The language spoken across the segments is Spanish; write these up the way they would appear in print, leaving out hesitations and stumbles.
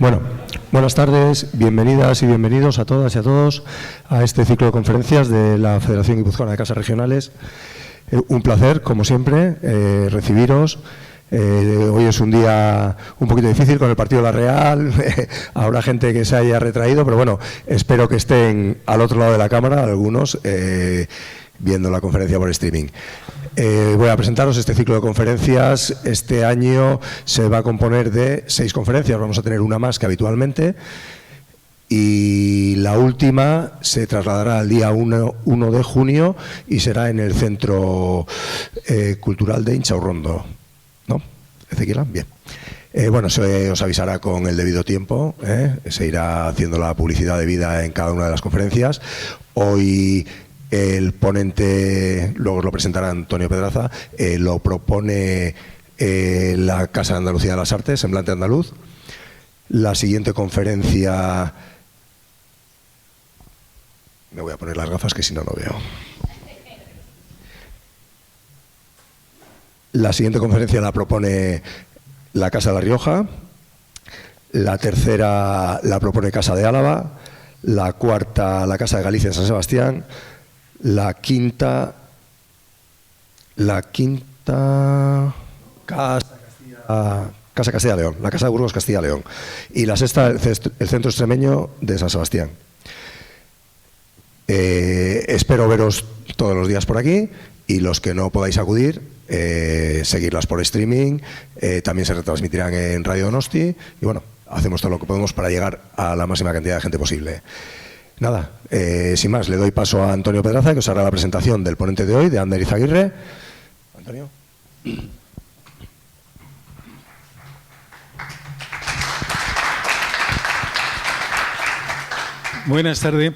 Bueno, buenas tardes, bienvenidas y bienvenidos a todas y a todos a este ciclo de conferencias de la Federación Guipuzcoana de Casas Regionales. Un placer, como siempre, recibiros. Hoy es un día un poquito difícil con el partido de la Real, habrá gente que se haya retraído, pero bueno, espero que estén al otro lado de la cámara, algunos, viendo la conferencia por streaming. Voy a presentaros este ciclo de conferencias. Este año se va a componer de 6 conferencias, vamos a tener una más que habitualmente, y la última se trasladará al día 1 de junio y será en el Centro Cultural de Inchaurrondo, ¿no? Ezequiel, bien. Bueno, se os avisará con el debido tiempo, se irá haciendo la publicidad debida en cada una de las conferencias. Hoy el ponente, luego os lo presentará Antonio Pedraza, lo propone la Casa de Andalucía de las Artes, Semblante Andaluz. La siguiente conferencia, me voy a poner las gafas que si no, no veo. La siguiente conferencia la propone la Casa de La Rioja, la tercera la propone Casa de Álava, la cuarta la Casa de Galicia en San Sebastián, la quinta Casa Castilla León, la Casa de Burgos Castilla León, y la sexta el Centro Extremeño de San Sebastián. Espero veros todos los días por aquí, y los que no podáis acudir, seguirlas por streaming, también se retransmitirán en Radio Donosti, y bueno, hacemos todo lo que podemos para llegar a la máxima cantidad de gente posible. Nada, sin más, le doy paso a Antonio Pedraza, que os hará la presentación del ponente de hoy, de Ander Izaguirre. Antonio. Buenas tardes.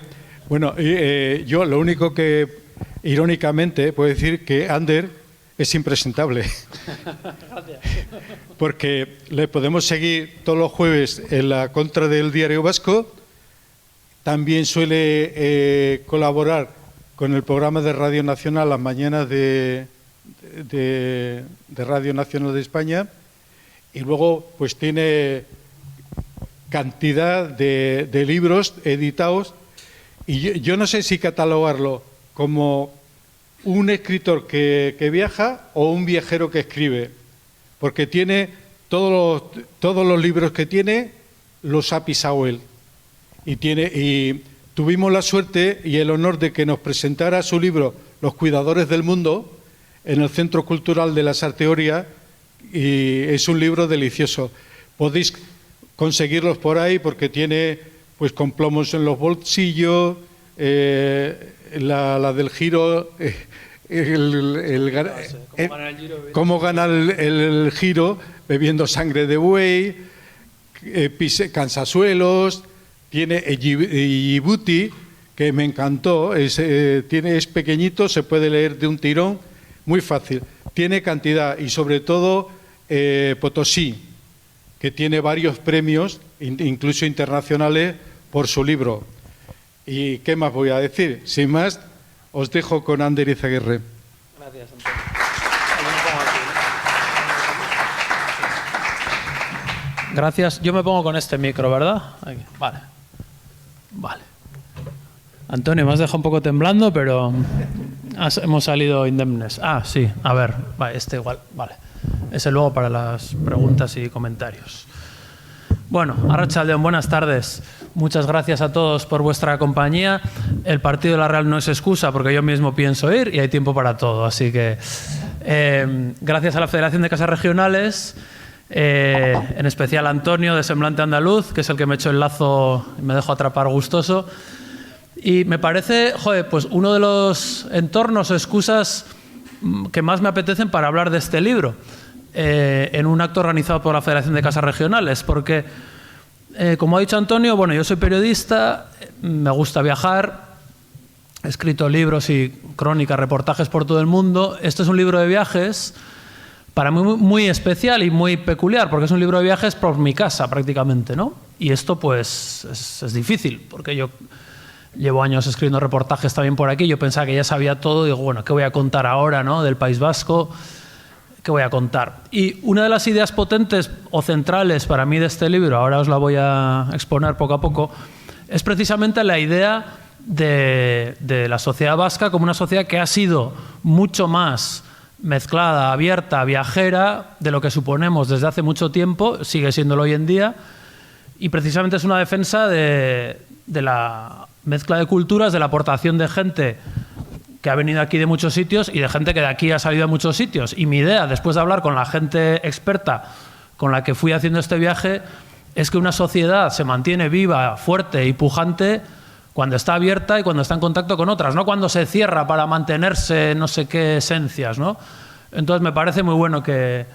Bueno, yo lo único que, irónicamente, puedo decir que Ander es impresentable. Porque le podemos seguir todos los jueves en la contra del Diario Vasco. También suele colaborar con el programa de Radio Nacional las mañanas de Radio Nacional de España, y luego pues tiene cantidad de libros editados, y yo no sé si catalogarlo como un escritor que viaja o un viajero que escribe, porque tiene todos los libros que tiene los ha pisado él. Y tuvimos la suerte y el honor de que nos presentara su libro Los Cuidadores del Mundo en el Centro Cultural de la Sarteoria, y es un libro delicioso. Podéis conseguirlos por ahí porque tiene pues con plomos en los bolsillos, la del Giro, cómo gana el Giro bebiendo sangre de buey, Cansasuelos. Tiene Djibouti, que me encantó, es pequeñito, se puede leer de un tirón, muy fácil. Tiene cantidad, y sobre todo Potosí, que tiene varios premios, incluso internacionales, por su libro. ¿Y qué más voy a decir? Sin más, os dejo con Ander Izaguirre. Gracias, Antonio. Gracias. Yo me pongo con este micro, ¿verdad? Aquí. Vale. Antonio, me has dejado un poco temblando, pero hemos salido indemnes. Ah, sí, a ver, este igual, vale. Ese luego para las preguntas y comentarios. Bueno, Arratsaldeon, buenas tardes. Muchas gracias a todos por vuestra compañía. El partido de la Real no es excusa, porque yo mismo pienso ir y hay tiempo para todo. Así que gracias a la Federación de Casas Regionales, en especial a Antonio de Semblante Andaluz, que es el que me echó el lazo y me dejó atrapar gustoso. Y me parece, pues uno de los entornos o excusas que más me apetecen para hablar de este libro, en un acto organizado por la Federación de Casas Regionales, porque, como ha dicho Antonio, bueno, yo soy periodista, me gusta viajar, he escrito libros y crónicas, reportajes por todo el mundo. Este es un libro de viajes para mí muy especial y muy peculiar, porque es un libro de viajes por mi casa prácticamente, ¿no? Y esto pues es difícil, porque yo llevo años escribiendo reportajes también por aquí, yo pensaba que ya sabía todo, y digo, bueno, ¿qué voy a contar ahora, no? Del País Vasco, que voy a contar. Y una de las ideas potentes o centrales para mí de este libro, ahora os la voy a exponer poco a poco, es precisamente la idea de la sociedad vasca como una sociedad que ha sido mucho más mezclada, abierta, viajera, de lo que suponemos desde hace mucho tiempo, sigue siéndolo hoy en día, y precisamente es una defensa de la mezcla de culturas, de la aportación de gente que ha venido aquí de muchos sitios y de gente que de aquí ha salido de muchos sitios. Y mi idea, después de hablar con la gente experta con la que fui haciendo este viaje, es que una sociedad se mantiene viva, fuerte y pujante cuando está abierta y cuando está en contacto con otras, no cuando se cierra para mantenerse no sé qué esencias, ¿no? Entonces me parece muy bueno que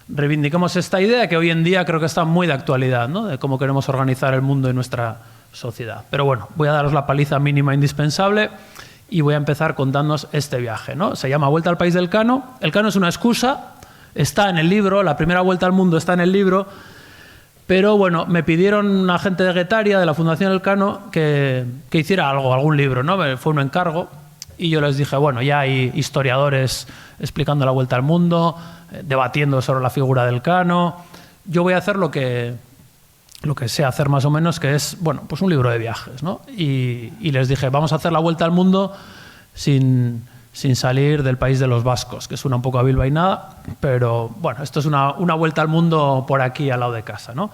reivindiquemos esta idea que hoy en día creo que está muy de actualidad, ¿no? De cómo queremos organizar el mundo y nuestra sociedad. Pero bueno, voy a daros la paliza mínima indispensable y voy a empezar contándoos este viaje, ¿no? Se llama Vuelta al País del Cano. El Cano es una excusa, está en el libro, la primera vuelta al mundo está en el libro, pero bueno, me pidieron una gente de Guetaria, de la Fundación Elcano, que hiciera algo, algún libro, ¿no? Fue un encargo y yo les dije, bueno, ya hay historiadores explicando la vuelta al mundo, debatiendo sobre la figura del Cano. Yo voy a hacer lo que sé hacer más o menos, que es, bueno, pues un libro de viajes, ¿no? Y les dije, vamos a hacer la vuelta al mundo sin salir del país de los vascos, que suena un poco a bilbainada, pero bueno, esto es una vuelta al mundo por aquí al lado de casa, ¿no?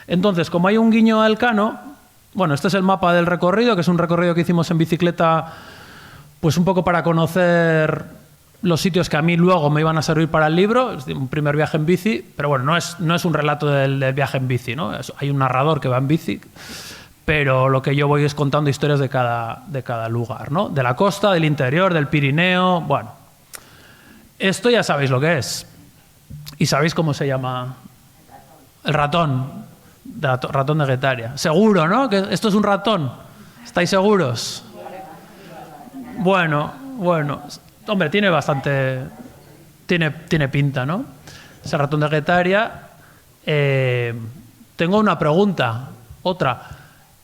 Entonces, como hay un guiño al Cano, bueno, este es el mapa del recorrido, que es un recorrido que hicimos en bicicleta, pues un poco para conocer los sitios que a mí luego me iban a servir para el libro, es un primer viaje en bici, pero bueno, no es un relato del viaje en bici, ¿no? Hay un narrador que va en bici, pero lo que yo voy es contando historias de cada lugar, ¿no? De la costa, del interior, del Pirineo, bueno. Esto ya sabéis lo que es. Y sabéis cómo se llama el ratón, ratón de Guetaria. Seguro, ¿no? Que esto es un ratón. ¿Estáis seguros? Bueno. Hombre, tiene bastante... Tiene pinta, ¿no? Ese ratón de Guetaria. Tengo una pregunta, otra.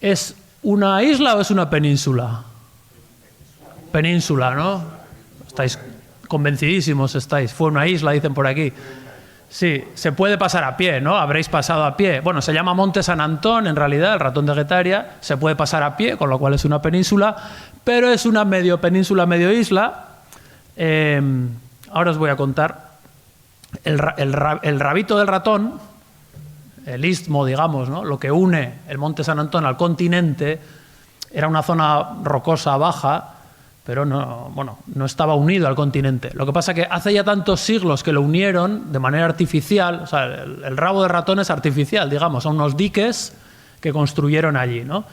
¿Es una isla o es una península? Península, ¿no? Estáis convencidísimos, estáis. Fue una isla, dicen por aquí. Sí, se puede pasar a pie, ¿no? Habréis pasado a pie. Bueno, se llama Monte San Antón, en realidad, el ratón de Guetaria. Se puede pasar a pie, con lo cual es una península, pero es una medio península, medio isla. Ahora os voy a contar. El rabito del ratón, el istmo, digamos, ¿no? Lo que une el Monte San Antón al continente, era una zona rocosa baja, pero no estaba unido al continente. Lo que pasa es que hace ya tantos siglos que lo unieron de manera artificial, o sea, el rabo de ratón es artificial, digamos, son unos diques que construyeron allí, ¿no?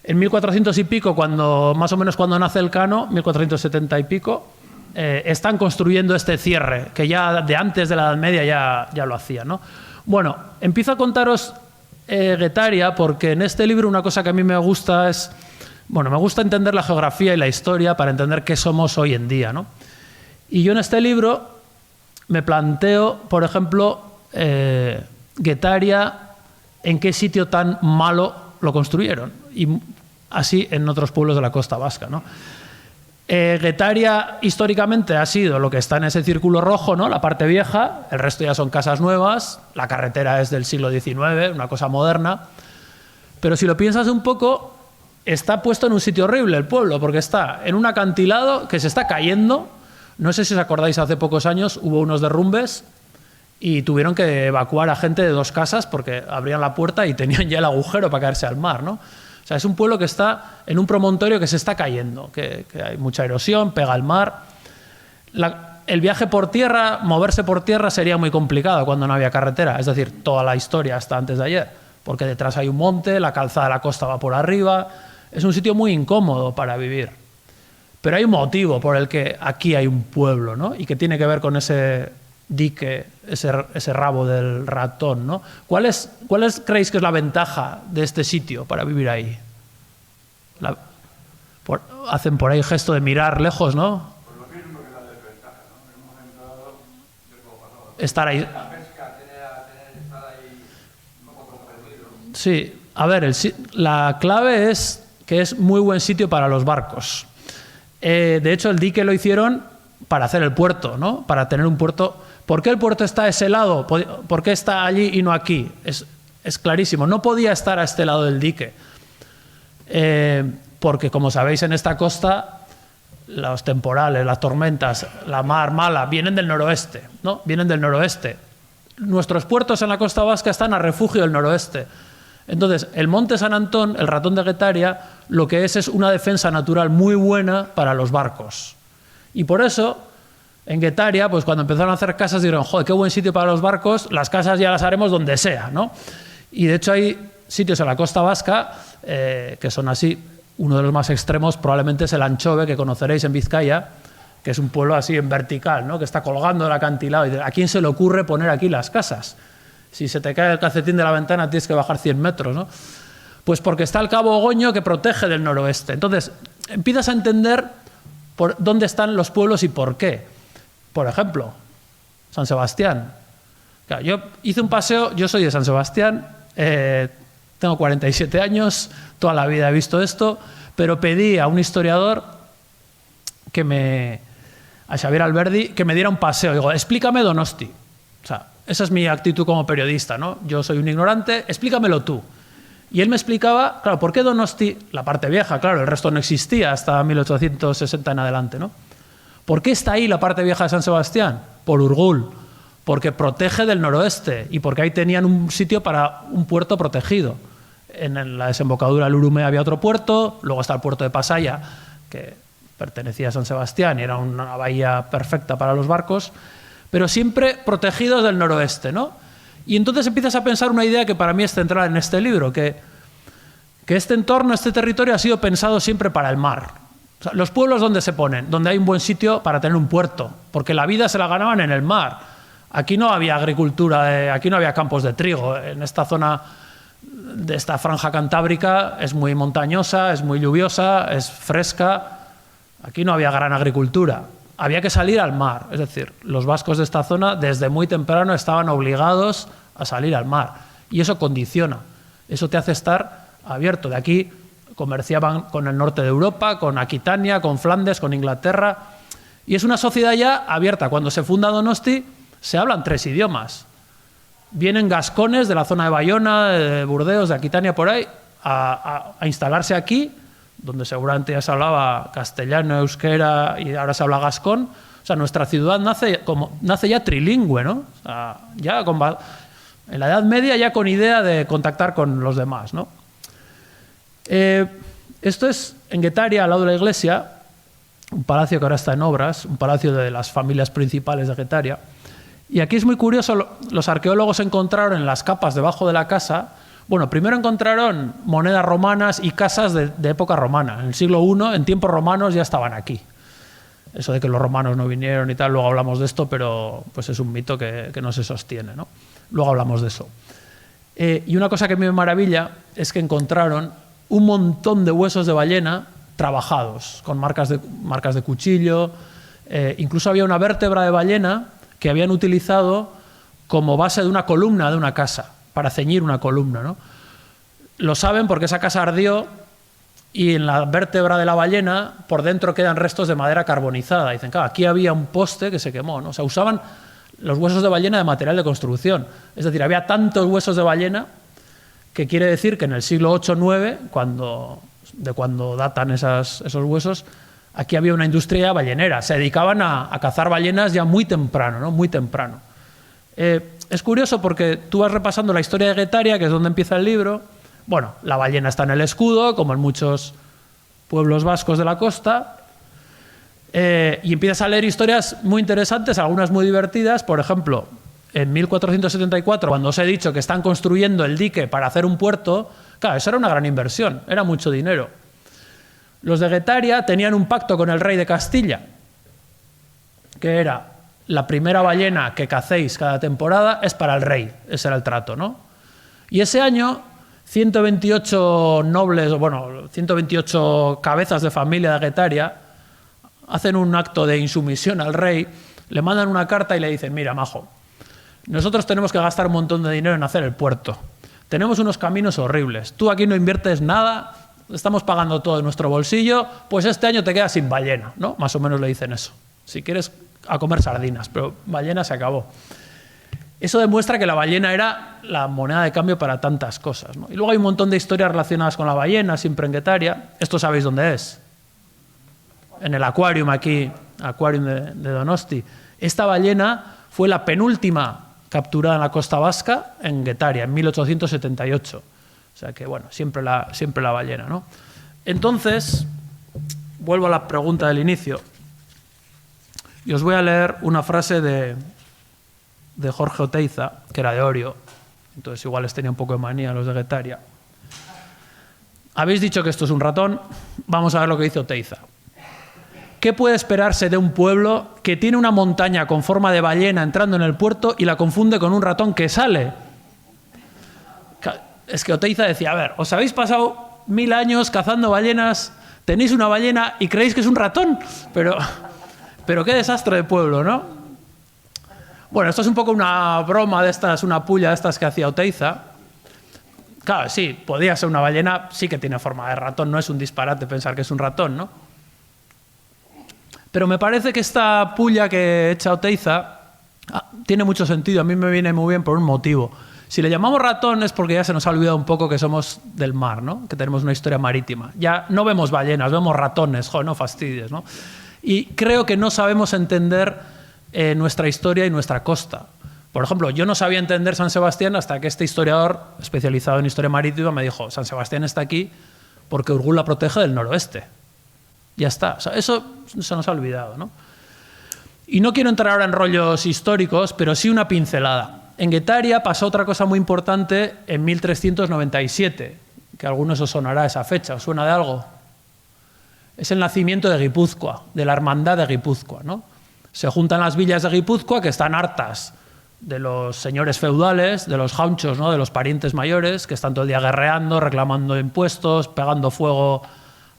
En 1400 y pico, más o menos cuando nace el Cano, 1470 y pico, están construyendo este cierre, que ya de antes de la Edad Media ya lo hacían, ¿no? Bueno, empiezo a contaros Guetaria porque en este libro una cosa que a mí me gusta es... Bueno, me gusta entender la geografía y la historia para entender qué somos hoy en día, ¿no? Y yo en este libro me planteo, por ejemplo, Guetaria, en qué sitio tan malo lo construyeron. Y así en otros pueblos de la costa vasca, ¿no? Guetaria históricamente ha sido lo que está en ese círculo rojo, ¿no? La parte vieja, el resto ya son casas nuevas, la carretera es del siglo XIX, una cosa moderna. Pero si lo piensas un poco, está puesto en un sitio horrible el pueblo, porque está en un acantilado que se está cayendo. No sé si os acordáis, hace pocos años hubo unos derrumbes y tuvieron que evacuar a gente de 2 casas porque abrían la puerta y tenían ya el agujero para caerse al mar, ¿no? O sea, es un pueblo que está en un promontorio que se está cayendo, que hay mucha erosión, pega al mar. El viaje por tierra, moverse por tierra sería muy complicado cuando no había carretera. Es decir, toda la historia hasta antes de ayer, porque detrás hay un monte, la calzada de la costa va por arriba. Es un sitio muy incómodo para vivir. Pero hay un motivo por el que aquí hay un pueblo, ¿no? Y que tiene que ver con ese dique, ese rabo del ratón, ¿no? ¿Cuál creéis que es la ventaja de este sitio para vivir ahí? Hacen por ahí gesto de mirar lejos, ¿no? Pues lo mismo que la desventaja, ¿no? En un momento dado, de cómo pasó. Estar ahí. La pesca, estar ahí un poco comprendido. Sí, a ver, la clave es que es muy buen sitio para los barcos. De hecho, el dique lo hicieron para hacer el puerto, ¿no? Para tener un puerto. ¿Por qué el puerto está a ese lado? ¿Por qué está allí y no aquí? Es clarísimo. No podía estar a este lado del dique. Porque, como sabéis, en esta costa, los temporales, las tormentas, la mar mala, vienen del noroeste, ¿no? Vienen del noroeste. Nuestros puertos en la costa vasca están a refugio del noroeste. Entonces, el Monte San Antón, el Ratón de Guetaria, lo que es una defensa natural muy buena para los barcos. Y por eso, en Guetaria, pues cuando empezaron a hacer casas, dijeron, joder, qué buen sitio para los barcos, las casas ya las haremos donde sea, ¿no? Y de hecho hay sitios en la costa vasca que son así. Uno de los más extremos probablemente es el Anchove, que conoceréis en Vizcaya, que es un pueblo así en vertical, ¿no? Que está colgando del acantilado. Y ¿a quién se le ocurre poner aquí las casas? Si se te cae el calcetín de la ventana tienes que bajar 100 metros, ¿no? Pues porque está el Cabo Ogoño que protege del noroeste. Entonces, empiezas a entender por dónde están los pueblos y por qué. Por ejemplo, San Sebastián. Claro, yo hice un paseo, yo soy de San Sebastián, tengo 47 años, toda la vida he visto esto, pero pedí a un historiador a Xavier Alberdi, que me diera un paseo. Digo, explícame Donosti. O sea, esa es mi actitud como periodista, ¿no? Yo soy un ignorante, explícamelo tú. Y él me explicaba, claro, ¿por qué Donosti? La parte vieja, claro, el resto no existía hasta 1860 en adelante, ¿no? ¿Por qué está ahí la parte vieja de San Sebastián? Por Urgul, porque protege del noroeste y porque ahí tenían un sitio para un puerto protegido. En la desembocadura del Urume había otro puerto, luego está el puerto de Pasaya, que pertenecía a San Sebastián y era una bahía perfecta para los barcos, pero siempre protegidos del noroeste, ¿no? Y entonces empiezas a pensar una idea que para mí es central en este libro, que este entorno, este territorio ha sido pensado siempre para el mar. O sea, los pueblos, ¿dónde se ponen? Donde hay un buen sitio para tener un puerto, porque la vida se la ganaban en el mar. Aquí no había agricultura, aquí no había campos de trigo. En esta zona de esta franja cantábrica es muy montañosa, es muy lluviosa, es fresca. Aquí no había gran agricultura. Había que salir al mar. Es decir, los vascos de esta zona desde muy temprano estaban obligados a salir al mar. Y eso condiciona. Eso te hace estar abierto. De aquí comerciaban con el norte de Europa, con Aquitania, con Flandes, con Inglaterra. Y es una sociedad ya abierta. Cuando se funda Donosti, se hablan 3 idiomas. Vienen gascones de la zona de Bayona, de Burdeos, de Aquitania, por ahí, a instalarse aquí, donde seguramente ya se hablaba castellano, euskera y ahora se habla gascón. O sea, nuestra ciudad nace ya trilingüe, ¿no? O sea, ya en la Edad Media ya con idea de contactar con los demás, ¿no? Esto es en Guetaria, al lado de la iglesia, un palacio que ahora está en obras, un palacio de las familias principales de Guetaria. Y aquí es muy curioso, los arqueólogos encontraron en las capas debajo de la casa, bueno, primero encontraron monedas romanas y casas de época romana. En el siglo I, en tiempos romanos, ya estaban aquí. Eso de que los romanos no vinieron y tal, luego hablamos de esto, pero pues es un mito que no se sostiene, ¿no? Luego hablamos de eso. Y una cosa que a mí me maravilla es que encontraron un montón de huesos de ballena trabajados, con marcas de cuchillo. Incluso había una vértebra de ballena que habían utilizado como base de una columna de una casa, para ceñir una columna, ¿no? Lo saben porque esa casa ardió y en la vértebra de la ballena por dentro quedan restos de madera carbonizada. Dicen, claro, aquí había un poste que se quemó, ¿no? O sea, usaban los huesos de ballena de material de construcción. Es decir, había tantos huesos de ballena que quiere decir que en el siglo VIII-IX, cuando datan esos huesos, aquí había una industria ballenera. Se dedicaban a cazar ballenas ya muy temprano, ¿no? Muy temprano. Es curioso porque tú vas repasando la historia de Guetaria, que es donde empieza el libro. Bueno, la ballena está en el escudo, como en muchos pueblos vascos de la costa, y empiezas a leer historias muy interesantes, algunas muy divertidas. Por ejemplo, en 1474, cuando os he dicho que están construyendo el dique para hacer un puerto, claro, eso era una gran inversión, era mucho dinero. Los de Guetaria tenían un pacto con el rey de Castilla, que era: la primera ballena que cacéis cada temporada es para el rey. Ese era el trato, ¿no? Y ese año, 128 nobles, bueno, 128 cabezas de familia de Guetaria hacen un acto de insumisión al rey, le mandan una carta y le dicen: mira, majo, nosotros tenemos que gastar un montón de dinero en hacer el puerto. Tenemos unos caminos horribles. Tú aquí no inviertes nada, estamos pagando todo de nuestro bolsillo, pues este año te quedas sin ballena, ¿no? Más o menos le dicen eso. Si quieres, a comer sardinas, pero ballena se acabó. Eso demuestra que la ballena era la moneda de cambio para tantas cosas, ¿no? Y luego hay un montón de historias relacionadas con la ballena, siempre en Guetaria. Esto sabéis dónde es. En el Aquarium aquí, Aquarium de Donosti. Esta ballena fue la penúltima capturada en la costa vasca en Guetaria, en 1878. O sea que, bueno, siempre la ballena, ¿no? Entonces, vuelvo a la pregunta del inicio. Y os voy a leer una frase de Jorge Oteiza, que era de Orio. Entonces igual les tenía un poco de manía a los de Guetaria. Habéis dicho que esto es un ratón. Vamos a ver lo que dice Oteiza. ¿Qué puede esperarse de un pueblo que tiene una montaña con forma de ballena entrando en el puerto y la confunde con un ratón que sale? Es que Oteiza decía, a ver, os habéis pasado 1000 años cazando ballenas, tenéis una ballena y creéis que es un ratón, pero qué desastre de pueblo, ¿no? Bueno, esto es un poco una broma de estas, una pulla de estas que hacía Oteiza. Claro, sí, podía ser una ballena, sí que tiene forma de ratón, no es un disparate pensar que es un ratón, ¿no? Pero me parece que esta pulla que echa Oteiza tiene mucho sentido, a mí me viene muy bien por un motivo. Si le llamamos ratón es porque ya se nos ha olvidado un poco que somos del mar, ¿no? Que tenemos una historia marítima. Ya no vemos ballenas, vemos ratones, joder, no fastidies, ¿no? Y creo que no sabemos entender nuestra historia y nuestra costa. Por ejemplo, yo no sabía entender San Sebastián hasta que este historiador especializado en historia marítima me dijo, San Sebastián está aquí porque Urgul la protege del noroeste. Ya está. O sea, eso se nos ha olvidado, ¿no? Y no quiero entrar ahora en rollos históricos, pero sí una pincelada. En Guetaria pasó otra cosa muy importante en 1397, que a algunos os sonará esa fecha. ¿Os suena de algo? Es el nacimiento de Guipúzcoa, de la hermandad de Guipúzcoa, ¿no? Se juntan las villas de Guipúzcoa que están hartas de los señores feudales, de los jaunchos, ¿no? De los parientes mayores, que están todo el día guerreando, reclamando impuestos, pegando fuego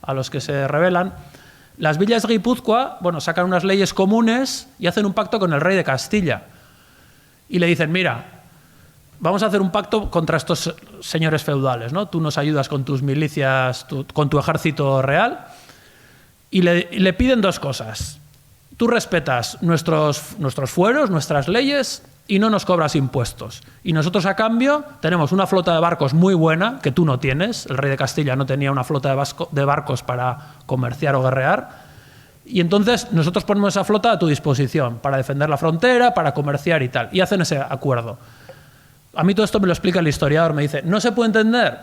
a los que se rebelan. Las villas de Guipúzcoa, bueno, sacan unas leyes comunes y hacen un pacto con el rey de Castilla. Y le dicen, mira, vamos a hacer un pacto contra estos señores feudales, ¿no? Tú nos ayudas con tus milicias, con tu ejército real. Y le piden dos cosas. Tú respetas nuestros fueros, nuestras leyes, y no nos cobras impuestos. Y nosotros, a cambio, tenemos una flota de barcos muy buena, que tú no tienes. El rey de Castilla no tenía una flota de barcos para comerciar o guerrear. Y entonces nosotros ponemos esa flota a tu disposición para defender la frontera, para comerciar y tal. Y hacen ese acuerdo. A mí todo esto me lo explica el historiador. Me dice, no se puede entender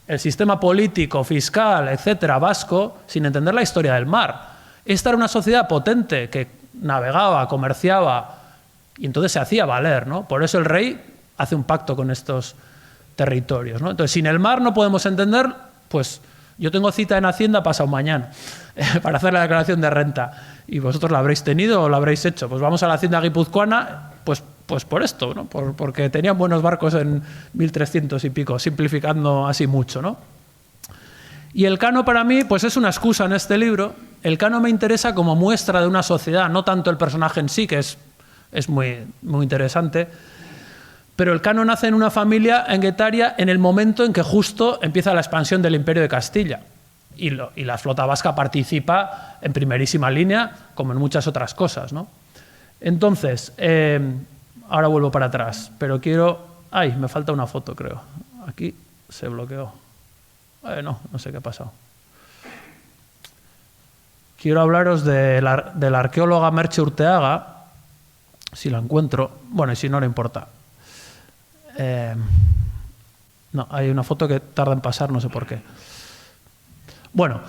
el sistema político, fiscal, etcétera, vasco, sin entender la historia del mar. Esta era una sociedad potente que navegaba, comerciaba y entonces se hacía valer, ¿no? Por eso el rey hace un pacto con estos territorios, ¿no? Entonces, sin el mar no podemos entender, pues yo tengo cita en Hacienda pasado mañana para hacer la declaración de renta y vosotros la habréis tenido o la habréis hecho. Pues vamos a la Hacienda guipuzcoana, pues por esto, ¿no? Porque tenían buenos barcos en 1300 y pico, simplificando así mucho, ¿no? Y el cano para mí pues es una excusa en este libro. El cano me interesa como muestra de una sociedad, no tanto el personaje en sí, que es muy, muy interesante, pero el cano nace en una familia en Guetaria en el momento en que justo empieza la expansión del Imperio de Castilla. Y la flota vasca participa en primerísima línea, como en muchas otras cosas, ¿no? Entonces, ahora vuelvo para atrás, pero quiero... Ay, me falta una foto, creo. Aquí se bloqueó. No sé qué ha pasado. Quiero hablaros de la arqueóloga Merche Urteaga, si la encuentro. Bueno, y si no, no importa. No, hay una foto que tarda en pasar, no sé por qué. Bueno,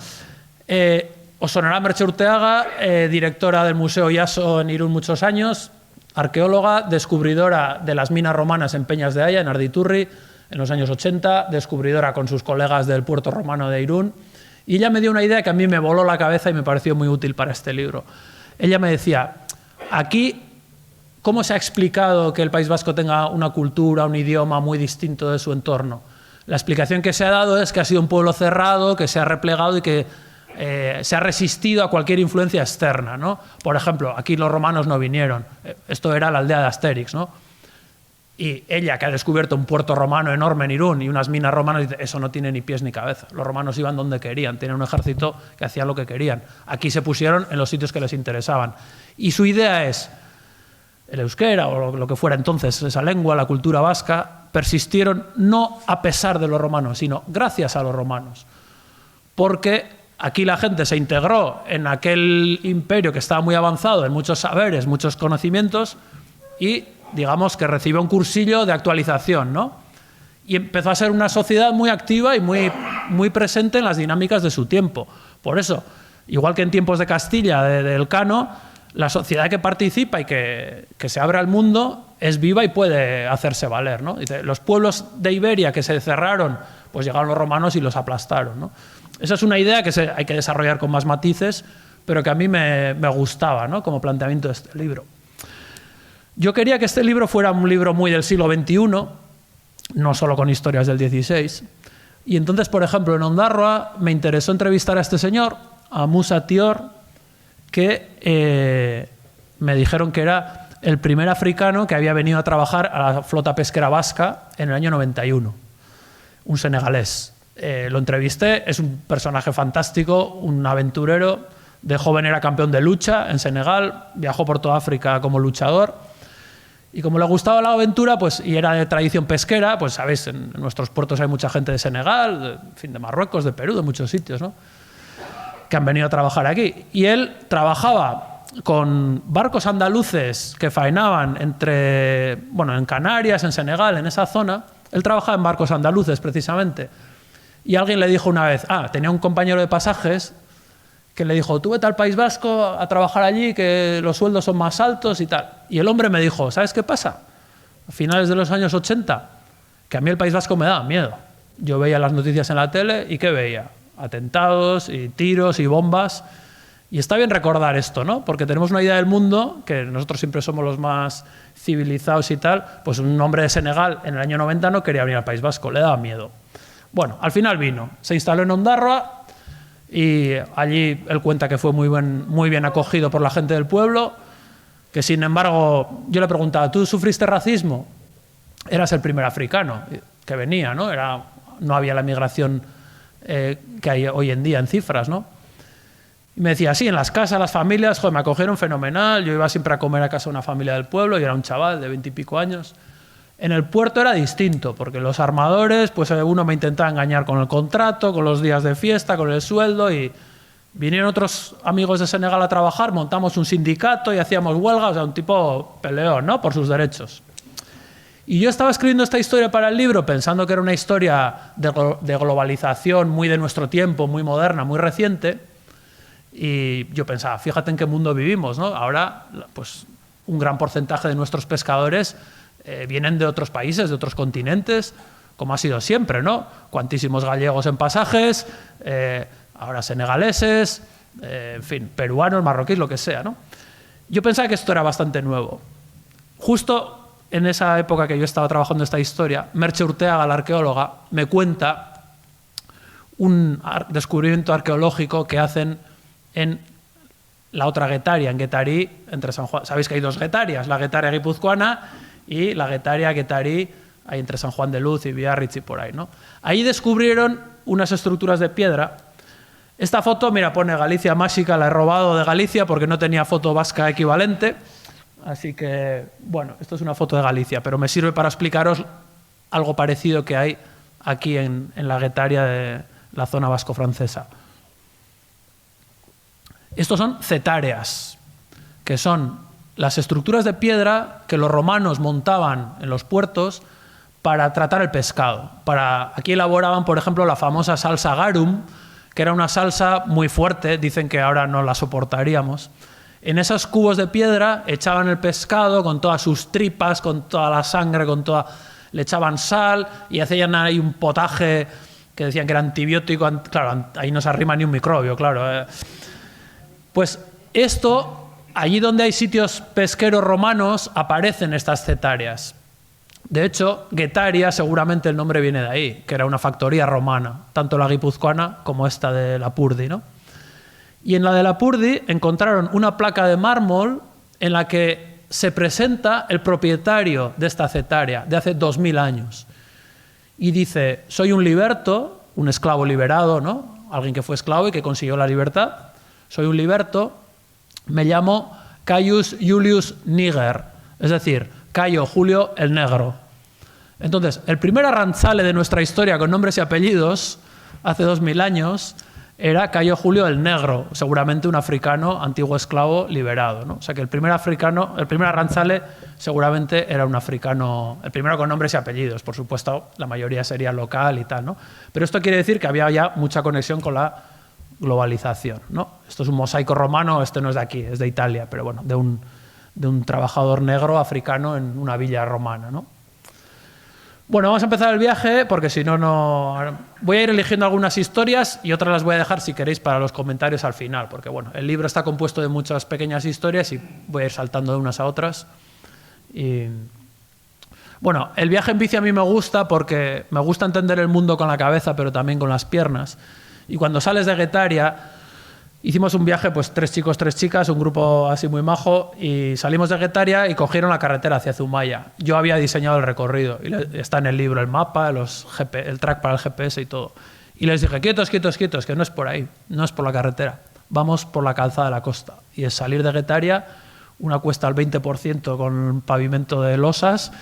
os sonará Merche Urteaga, directora del Museo Iaso en Irún muchos años, arqueóloga, descubridora de las minas romanas en Peñas de Haya, en Arditurri, en los años 80, descubridora con sus colegas del puerto romano de Irún. Y ella me dio una idea que a mí me voló la cabeza y me pareció muy útil para este libro. Ella me decía, aquí, ¿cómo se ha explicado que el País Vasco tenga una cultura, un idioma muy distinto de su entorno? La explicación que se ha dado es que ha sido un pueblo cerrado, que se ha replegado y que se ha resistido a cualquier influencia externa, ¿no? Por ejemplo, aquí los romanos no vinieron. Esto era la aldea de Astérix, ¿no? Y ella, que ha descubierto un puerto romano enorme en Irún y unas minas romanas, dice, eso no tiene ni pies ni cabeza. Los romanos iban donde querían, tenían un ejército que hacía lo que querían. Aquí se pusieron en los sitios que les interesaban. Y su idea es, el euskera o lo que fuera entonces, esa lengua, la cultura vasca, persistieron no a pesar de los romanos, sino gracias a los romanos. Porque aquí la gente se integró en aquel imperio que estaba muy avanzado en muchos saberes, muchos conocimientos, y digamos que recibió un cursillo de actualización, ¿no? Y empezó a ser una sociedad muy activa y muy presente en las dinámicas de su tiempo. Por eso, igual que en tiempos de Castilla, del Cano, la sociedad que participa y que se abre al mundo es viva y puede hacerse valer, ¿no? Dice, los pueblos de Iberia que se cerraron, pues llegaron los romanos y los aplastaron, ¿no? Esa es una idea que hay que desarrollar con más matices, pero que a mí me gustaba, ¿no? Como planteamiento de este libro. Yo quería que este libro fuera un libro muy del siglo XXI, no solo con historias del XVI. Y entonces, por ejemplo, en Ondarroa me interesó entrevistar a este señor, a Musa Tior, que me dijeron que era el primer africano que había venido a trabajar a la flota pesquera vasca en el año 91, un senegalés. Lo entrevisté, es un personaje fantástico, un aventurero. De joven era campeón de lucha en Senegal, viajó por toda África como luchador. Y como le gustaba la aventura, pues, y era de tradición pesquera, pues sabéis, en nuestros puertos hay mucha gente de Senegal, de Marruecos, de Perú, de muchos sitios, ¿no? Que han venido a trabajar aquí. Y él trabajaba con barcos andaluces que faenaban en Canarias, en Senegal, en esa zona. Él trabajaba en barcos andaluces, precisamente. Y alguien le dijo una vez, tenía un compañero de pasajes que le dijo, tú vete al País Vasco a trabajar allí, que los sueldos son más altos y tal. Y el hombre me dijo, ¿sabes qué pasa? A finales de los años 80, que a mí el País Vasco me daba miedo. Yo veía las noticias en la tele y ¿qué veía? Atentados y tiros y bombas. Y está bien recordar esto, ¿no? Porque tenemos una idea del mundo, que nosotros siempre somos los más civilizados y tal, pues un hombre de Senegal en el año 90 no quería venir al País Vasco, le daba miedo. Bueno, al final vino, se instaló en Ondarroa, y allí él cuenta que fue muy bien acogido por la gente del pueblo, que sin embargo yo le preguntaba, ¿tú sufriste racismo? Eras el primer africano que venía, ¿no? No había la migración que hay hoy en día en cifras, ¿no? Y me decía, sí, en las casas, las familias, joder, me acogieron fenomenal, yo iba siempre a comer a casa de una familia del pueblo y era un chaval de 20 y pico años. En el puerto era distinto, porque los armadores, pues uno me intentaba engañar con el contrato, con los días de fiesta, con el sueldo, y vinieron otros amigos de Senegal a trabajar, montamos un sindicato y hacíamos huelga, o sea, un tipo peleón, ¿no?, por sus derechos. Y yo estaba escribiendo esta historia para el libro pensando que era una historia de globalización muy de nuestro tiempo, muy moderna, muy reciente, y yo pensaba, fíjate en qué mundo vivimos, ¿no? Ahora, pues, un gran porcentaje de nuestros pescadores vienen de otros países, de otros continentes, como ha sido siempre, ¿no? Cuantísimos gallegos en pasajes, ahora senegaleses, en fin, peruanos, marroquíes, lo que sea, ¿no? Yo pensaba que esto era bastante nuevo. Justo en esa época que yo estaba trabajando esta historia, Merche Urteaga, la arqueóloga, me cuenta un descubrimiento arqueológico que hacen en la otra Guetaria, en Guetarí, entre San Juan. Sabéis que hay dos Guetarias, la Guetaria guipuzcoana y la Guetarí, ahí entre San Juan de Luz y Biarritz y por ahí, ¿no? Ahí descubrieron unas estructuras de piedra. Esta foto, mira, pone Galicia Máxica, la he robado de Galicia porque no tenía foto vasca equivalente. Así que, bueno, esto es una foto de Galicia, pero me sirve para explicaros algo parecido que hay aquí en la Guetaria de la zona vasco-francesa. Estos son cetáreas, que son las estructuras de piedra que los romanos montaban en los puertos para tratar el pescado. Aquí elaboraban, por ejemplo, la famosa salsa garum, que era una salsa muy fuerte, dicen que ahora no la soportaríamos. En esos cubos de piedra echaban el pescado con todas sus tripas, con toda la sangre, le echaban sal y hacían ahí un potaje que decían que era antibiótico. Claro, ahí no se arrima ni un microbio, claro. Pues esto, allí donde hay sitios pesqueros romanos, aparecen estas cetáreas. De hecho, Guetaria, seguramente el nombre viene de ahí, que era una factoría romana, tanto la guipuzcoana como esta de Lapurdi, ¿no? Y en la de Lapurdi encontraron una placa de mármol en la que se presenta el propietario de esta hectárea de hace 2000 años y dice, soy un liberto, un esclavo liberado, ¿no? Alguien que fue esclavo y que consiguió la libertad. Soy un liberto, me llamo Caius Julius Niger, es decir, Cayo Julio el Negro. Entonces, el primer arrantzale de nuestra historia con nombres y apellidos, hace 2000 años, era Cayo Julio el Negro, seguramente un africano antiguo esclavo liberado, ¿no? O sea que el primer arrantzale seguramente era un africano, el primero con nombres y apellidos, por supuesto, la mayoría sería local y tal, ¿no? Pero esto quiere decir que había ya mucha conexión con la globalización, ¿no? Esto es un mosaico romano, este no es de aquí, es de Italia, pero bueno, de un trabajador negro africano en una villa romana, ¿no? Bueno, vamos a empezar el viaje porque si no, no... Voy a ir eligiendo algunas historias y otras las voy a dejar, si queréis, para los comentarios al final, porque bueno, el libro está compuesto de muchas pequeñas historias y voy a ir saltando de unas a otras. Y... Bueno, el viaje en bici a mí me gusta porque me gusta entender el mundo con la cabeza, pero también con las piernas. Y cuando sales de Guetaria, hicimos un viaje, pues 3 chicos, 3 chicas, un grupo así muy majo, y salimos de Guetaria y cogieron la carretera hacia Zumaya. Yo había diseñado el recorrido, y está en el libro el mapa, el track para el GPS y todo. Y les dije, quietos, quietos, quietos, que no es por ahí, no es por la carretera, vamos por la calzada de la costa. Y es salir de Guetaria, una cuesta al 20% con pavimento de losas,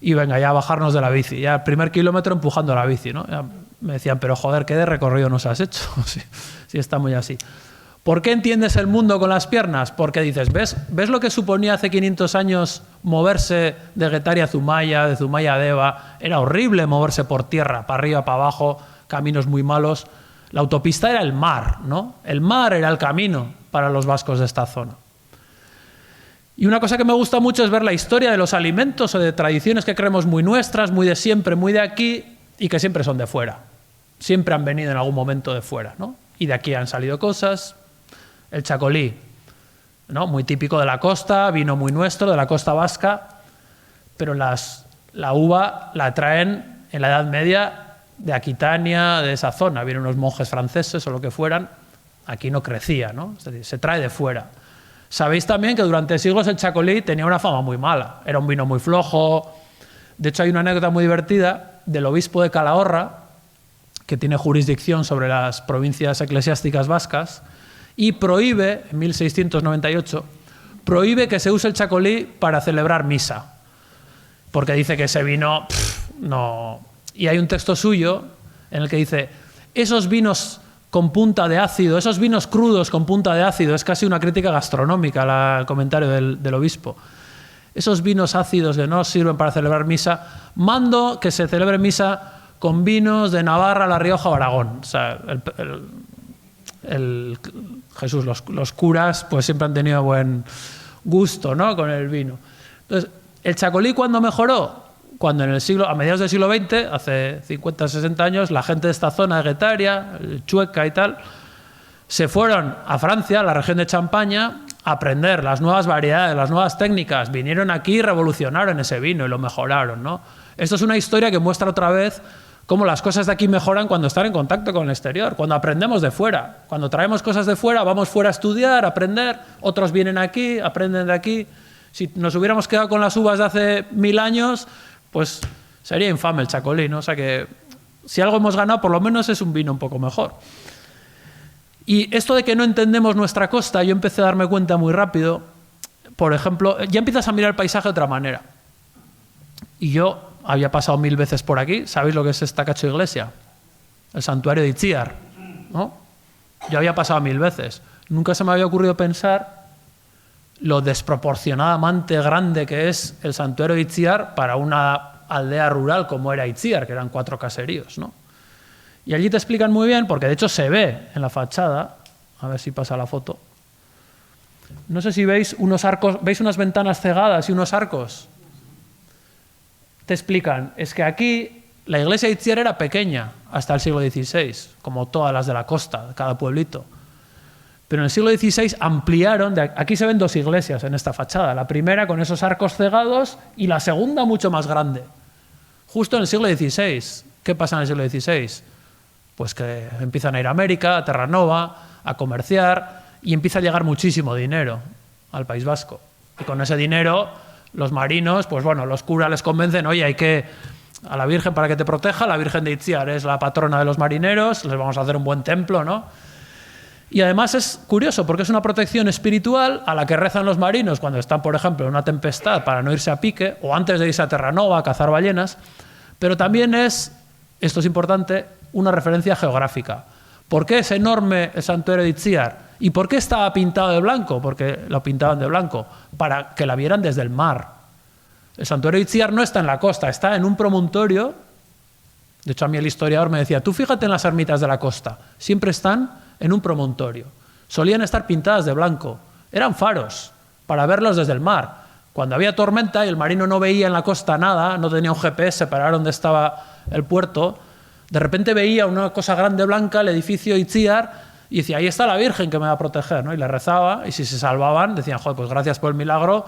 y venga, ya a bajarnos de la bici. Ya el primer kilómetro empujando la bici, ¿no? Ya me decían, pero joder, ¿qué de recorrido nos has hecho? Sí, está muy así. ¿Por qué entiendes el mundo con las piernas? Porque dices, ¿ves lo que suponía hace 500 años moverse de Guetaria a Zumaya, de Zumaya a Deva? Era horrible moverse por tierra, para arriba, para abajo, caminos muy malos. La autopista era el mar, ¿no? El mar era el camino para los vascos de esta zona. Y una cosa que me gusta mucho es ver la historia de los alimentos o de tradiciones que creemos muy nuestras, muy de siempre, muy de aquí, y que siempre son de fuera. Siempre han venido en algún momento de fuera, ¿no? Y de aquí han salido cosas. El chacolí, ¿no? Muy típico de la costa, vino muy nuestro, de la costa vasca, pero la uva la traen en la Edad Media de Aquitania, de esa zona. Vienen unos monjes franceses o lo que fueran, aquí no crecía, ¿no? Es decir, se trae de fuera. Sabéis también que durante siglos el chacolí tenía una fama muy mala, era un vino muy flojo. De hecho, hay una anécdota muy divertida del obispo de Calahorra, que tiene jurisdicción sobre las provincias eclesiásticas vascas, y prohíbe, en 1698, prohíbe que se use el chacolí para celebrar misa, porque dice que ese vino, no... Y hay un texto suyo en el que dice, esos vinos con punta de ácido, esos vinos crudos con punta de ácido, es casi una crítica gastronómica el comentario del obispo, esos vinos ácidos que no sirven para celebrar misa, mando que se celebre misa con vinos de Navarra, La Rioja o Aragón. O sea, Jesús, los curas pues siempre han tenido buen gusto, ¿no?, con el vino. Entonces, el chacolí, ¿cuándo mejoró? Cuando a mediados del siglo XX, hace 50, 60 años, la gente de esta zona de Guetaria, Chueca y tal, se fueron a Francia, a la región de Champaña, a aprender las nuevas variedades, las nuevas técnicas. Vinieron aquí y revolucionaron ese vino y lo mejoraron, ¿no? Esto es una historia que muestra otra vez cómo las cosas de aquí mejoran cuando están en contacto con el exterior, cuando aprendemos de fuera. Cuando traemos cosas de fuera, vamos fuera a estudiar, a aprender, otros vienen aquí, aprenden de aquí. Si nos hubiéramos quedado con las uvas de hace 1000 años, pues sería infame el chacolí, ¿no? O sea que si algo hemos ganado, por lo menos es un vino un poco mejor. Y esto de que no entendemos nuestra costa, yo empecé a darme cuenta muy rápido. Por ejemplo, ya empiezas a mirar el paisaje de otra manera. Y yo había pasado 1000 veces por aquí. ¿Sabéis lo que es esta cacho iglesia? El santuario de Itziar, ¿no? Yo había pasado 1000 veces. Nunca se me había ocurrido pensar lo desproporcionadamente grande que es el santuario de Itziar para una aldea rural como era Itziar, que eran 4 caseríos, ¿no? Y allí te explican muy bien, porque de hecho se ve en la fachada, a ver si pasa la foto. No sé si veis unos arcos, ¿veis unas ventanas cegadas y unos arcos? Te explican, es que aquí la iglesia de Itziar era pequeña hasta el siglo XVI, como todas las de la costa, de cada pueblito. Pero en el siglo XVI ampliaron, aquí se ven 2 iglesias en esta fachada, la primera con esos arcos cegados y la segunda mucho más grande, justo en el siglo XVI. ¿Qué pasa en el siglo XVI? Pues que empiezan a ir a América, a Terranova, a comerciar, y empieza a llegar muchísimo dinero al País Vasco. Y con ese dinero, los marinos, pues bueno, los curas les convencen, oye, hay que a la Virgen para que te proteja, la Virgen de Itziar es la patrona de los marineros, les vamos a hacer un buen templo, ¿no? Y además es curioso porque es una protección espiritual a la que rezan los marinos cuando están, por ejemplo, en una tempestad para no irse a pique o antes de irse a Terranova a cazar ballenas, pero también es, esto es importante, una referencia geográfica. ¿Por qué es enorme el santuario de Itziar? ¿Y por qué estaba pintado de blanco? Porque lo pintaban de blanco, para que la vieran desde el mar. El santuario de Itziar no está en la costa, está en un promontorio. De hecho, a mí el historiador me decía, tú fíjate en las ermitas de la costa, siempre están en un promontorio. Solían estar pintadas de blanco. Eran faros para verlos desde el mar. Cuando había tormenta y el marino no veía en la costa nada, no tenía un GPS para ver dónde estaba el puerto, de repente veía una cosa grande blanca, el edificio Itziar, y decía, ahí está la Virgen que me va a proteger, ¿no? Y le rezaba, y si se salvaban, decían, joder, pues gracias por el milagro,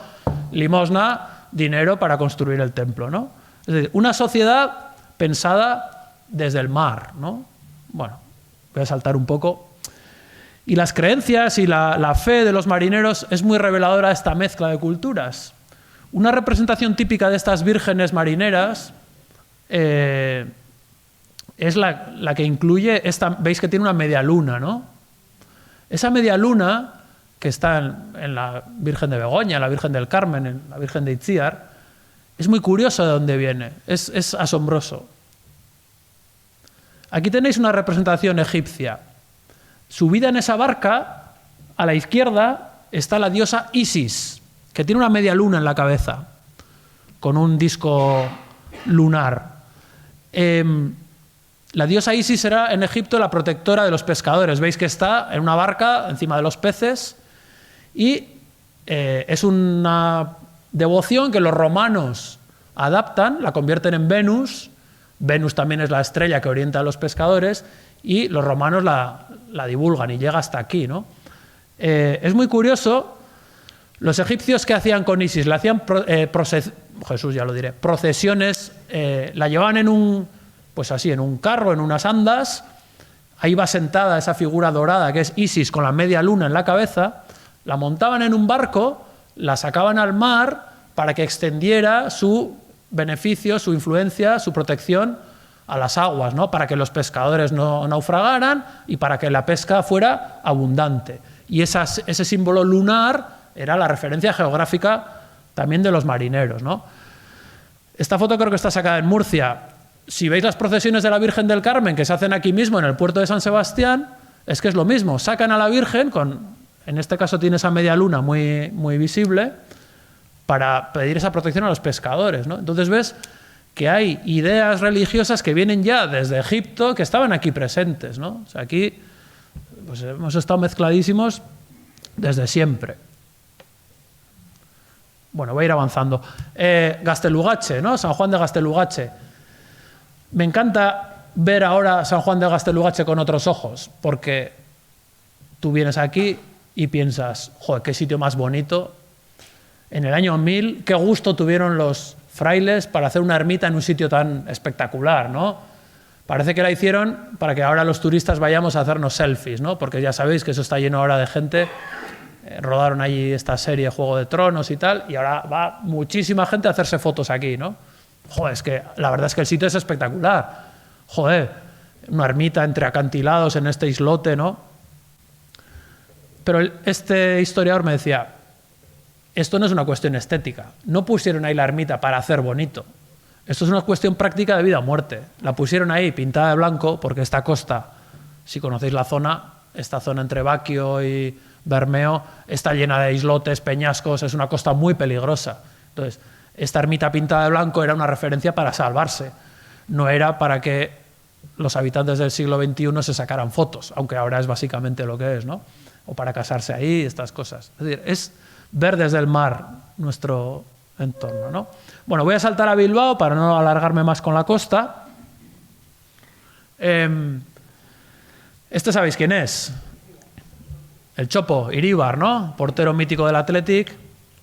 limosna, dinero para construir el templo, ¿no? Es decir, una sociedad pensada desde el mar, ¿no? Bueno, voy a saltar un poco. Y las creencias y la fe de los marineros es muy reveladora de esta mezcla de culturas. Una representación típica de estas vírgenes marineras es la que incluye, veis que tiene una media luna, ¿no? Esa media luna, que está en la Virgen de Begoña, en la Virgen del Carmen, en la Virgen de Itziar, es muy curioso de dónde viene, es asombroso. Aquí tenéis una representación egipcia. Subida en esa barca, a la izquierda, está la diosa Isis, que tiene una media luna en la cabeza, con un disco lunar. La diosa Isis era en Egipto la protectora de los pescadores. Veis que está en una barca encima de los peces y es una devoción que los romanos adaptan, la convierten en Venus. Venus también es la estrella que orienta a los pescadores y los romanos la divulgan y llega hasta aquí, ¿no? Es muy curioso, los egipcios que hacían con Isis, le hacían Jesús ya lo diré, procesiones, la llevaban en un, pues así, en un carro, en unas andas, ahí va sentada esa figura dorada que es Isis con la media luna en la cabeza, la montaban en un barco, la sacaban al mar para que extendiera su beneficio, su influencia, su protección a las aguas, ¿no? Para que los pescadores no naufragaran y para que la pesca fuera abundante. Y ese símbolo lunar era la referencia geográfica también de los marineros, ¿no? Esta foto creo que está sacada en Murcia. Si veis las procesiones de la Virgen del Carmen que se hacen aquí mismo en el puerto de San Sebastián, es que es lo mismo. Sacan a la Virgen, en este caso tiene esa media luna muy, muy visible, para pedir esa protección a los pescadores, ¿no? Entonces ves que hay ideas religiosas que vienen ya desde Egipto que estaban aquí presentes, ¿no? O sea, aquí pues hemos estado mezcladísimos desde siempre. Bueno, voy a ir avanzando. Gaztelugatxe, ¿no? San Juan de Gaztelugatxe. Me encanta ver ahora San Juan de Gaztelugatxe con otros ojos, porque tú vienes aquí y piensas, joder, qué sitio más bonito. En el año 1000, qué gusto tuvieron los frailes para hacer una ermita en un sitio tan espectacular, ¿no? Parece que la hicieron para que ahora los turistas vayamos a hacernos selfies, ¿no? Porque ya sabéis que eso está lleno ahora de gente. Rodaron allí esta serie Juego de Tronos y tal, y ahora va muchísima gente a hacerse fotos aquí, ¿no? Joder, es que la verdad es que el sitio es espectacular. Joder, una ermita entre acantilados en este islote, ¿no? Pero este historiador me decía, esto no es una cuestión estética. No pusieron ahí la ermita para hacer bonito. Esto es una cuestión práctica de vida o muerte. La pusieron ahí pintada de blanco porque esta costa, si conocéis la zona, esta zona entre Baquio y Bermeo, está llena de islotes, peñascos, es una costa muy peligrosa. Entonces, esta ermita pintada de blanco era una referencia para salvarse. No era para que los habitantes del siglo XXI se sacaran fotos, aunque ahora es básicamente lo que es, ¿no? O para casarse ahí, estas cosas. Es decir, es ver desde el mar nuestro entorno, ¿no? Bueno, voy a saltar a Bilbao para no alargarme más con la costa. Este sabéis quién es. El Chopo, Iríbar, ¿no? Portero mítico del Athletic.